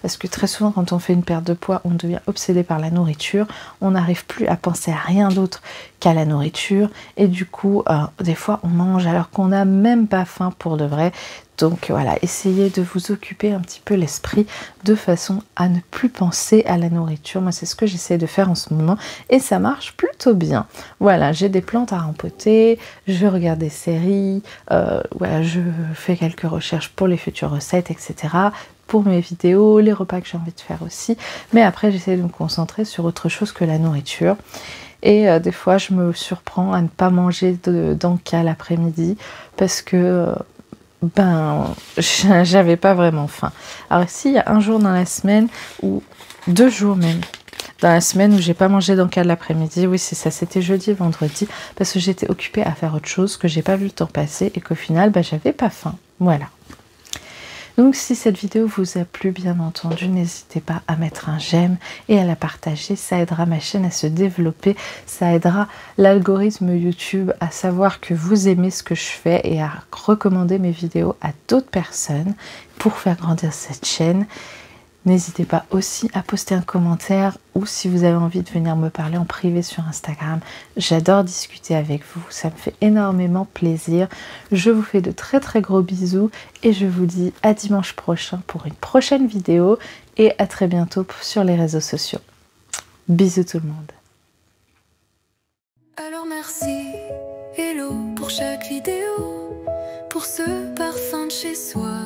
parce que très souvent quand on fait une perte de poids, on devient obsédé par la nourriture, on n'arrive plus à penser à rien d'autre qu'à la nourriture, et du coup des fois on mange alors qu'on n'a même pas faim pour de vrai. Donc voilà, essayez de vous occuper un petit peu l'esprit de façon à ne plus penser à la nourriture. Moi c'est ce que j'essaie de faire en ce moment et ça marche plutôt bien. Voilà, j'ai des plantes à rempoter, je regarde des séries, voilà, je fais quelques recherches pour les futures recettes, etc. Pour mes vidéos, les repas que j'ai envie de faire aussi. Mais après j'essaie de me concentrer sur autre chose que la nourriture. Et des fois je me surprends à ne pas manger d'encas l'après-midi parce que j'avais pas vraiment faim. Alors ici il y a un jour dans la semaine, ou 2 jours même dans la semaine, où j'ai pas mangé d'encas l'après-midi. Oui c'est ça, c'était jeudi et vendredi, parce que j'étais occupée à faire autre chose, que j'ai pas vu le temps passer et qu'au final j'avais pas faim. Voilà. Donc si cette vidéo vous a plu, bien entendu, n'hésitez pas à mettre un j'aime et à la partager, ça aidera ma chaîne à se développer, ça aidera l'algorithme YouTube à savoir que vous aimez ce que je fais et à recommander mes vidéos à d'autres personnes pour faire grandir cette chaîne. N'hésitez pas aussi à poster un commentaire, ou si vous avez envie de venir me parler en privé sur Instagram. J'adore discuter avec vous, ça me fait énormément plaisir. Je vous fais de très très gros bisous et je vous dis à dimanche prochain pour une prochaine vidéo et à très bientôt sur les réseaux sociaux. Bisous tout le monde. Alors merci, hello pour chaque vidéo, pour ce parfum de chez soi.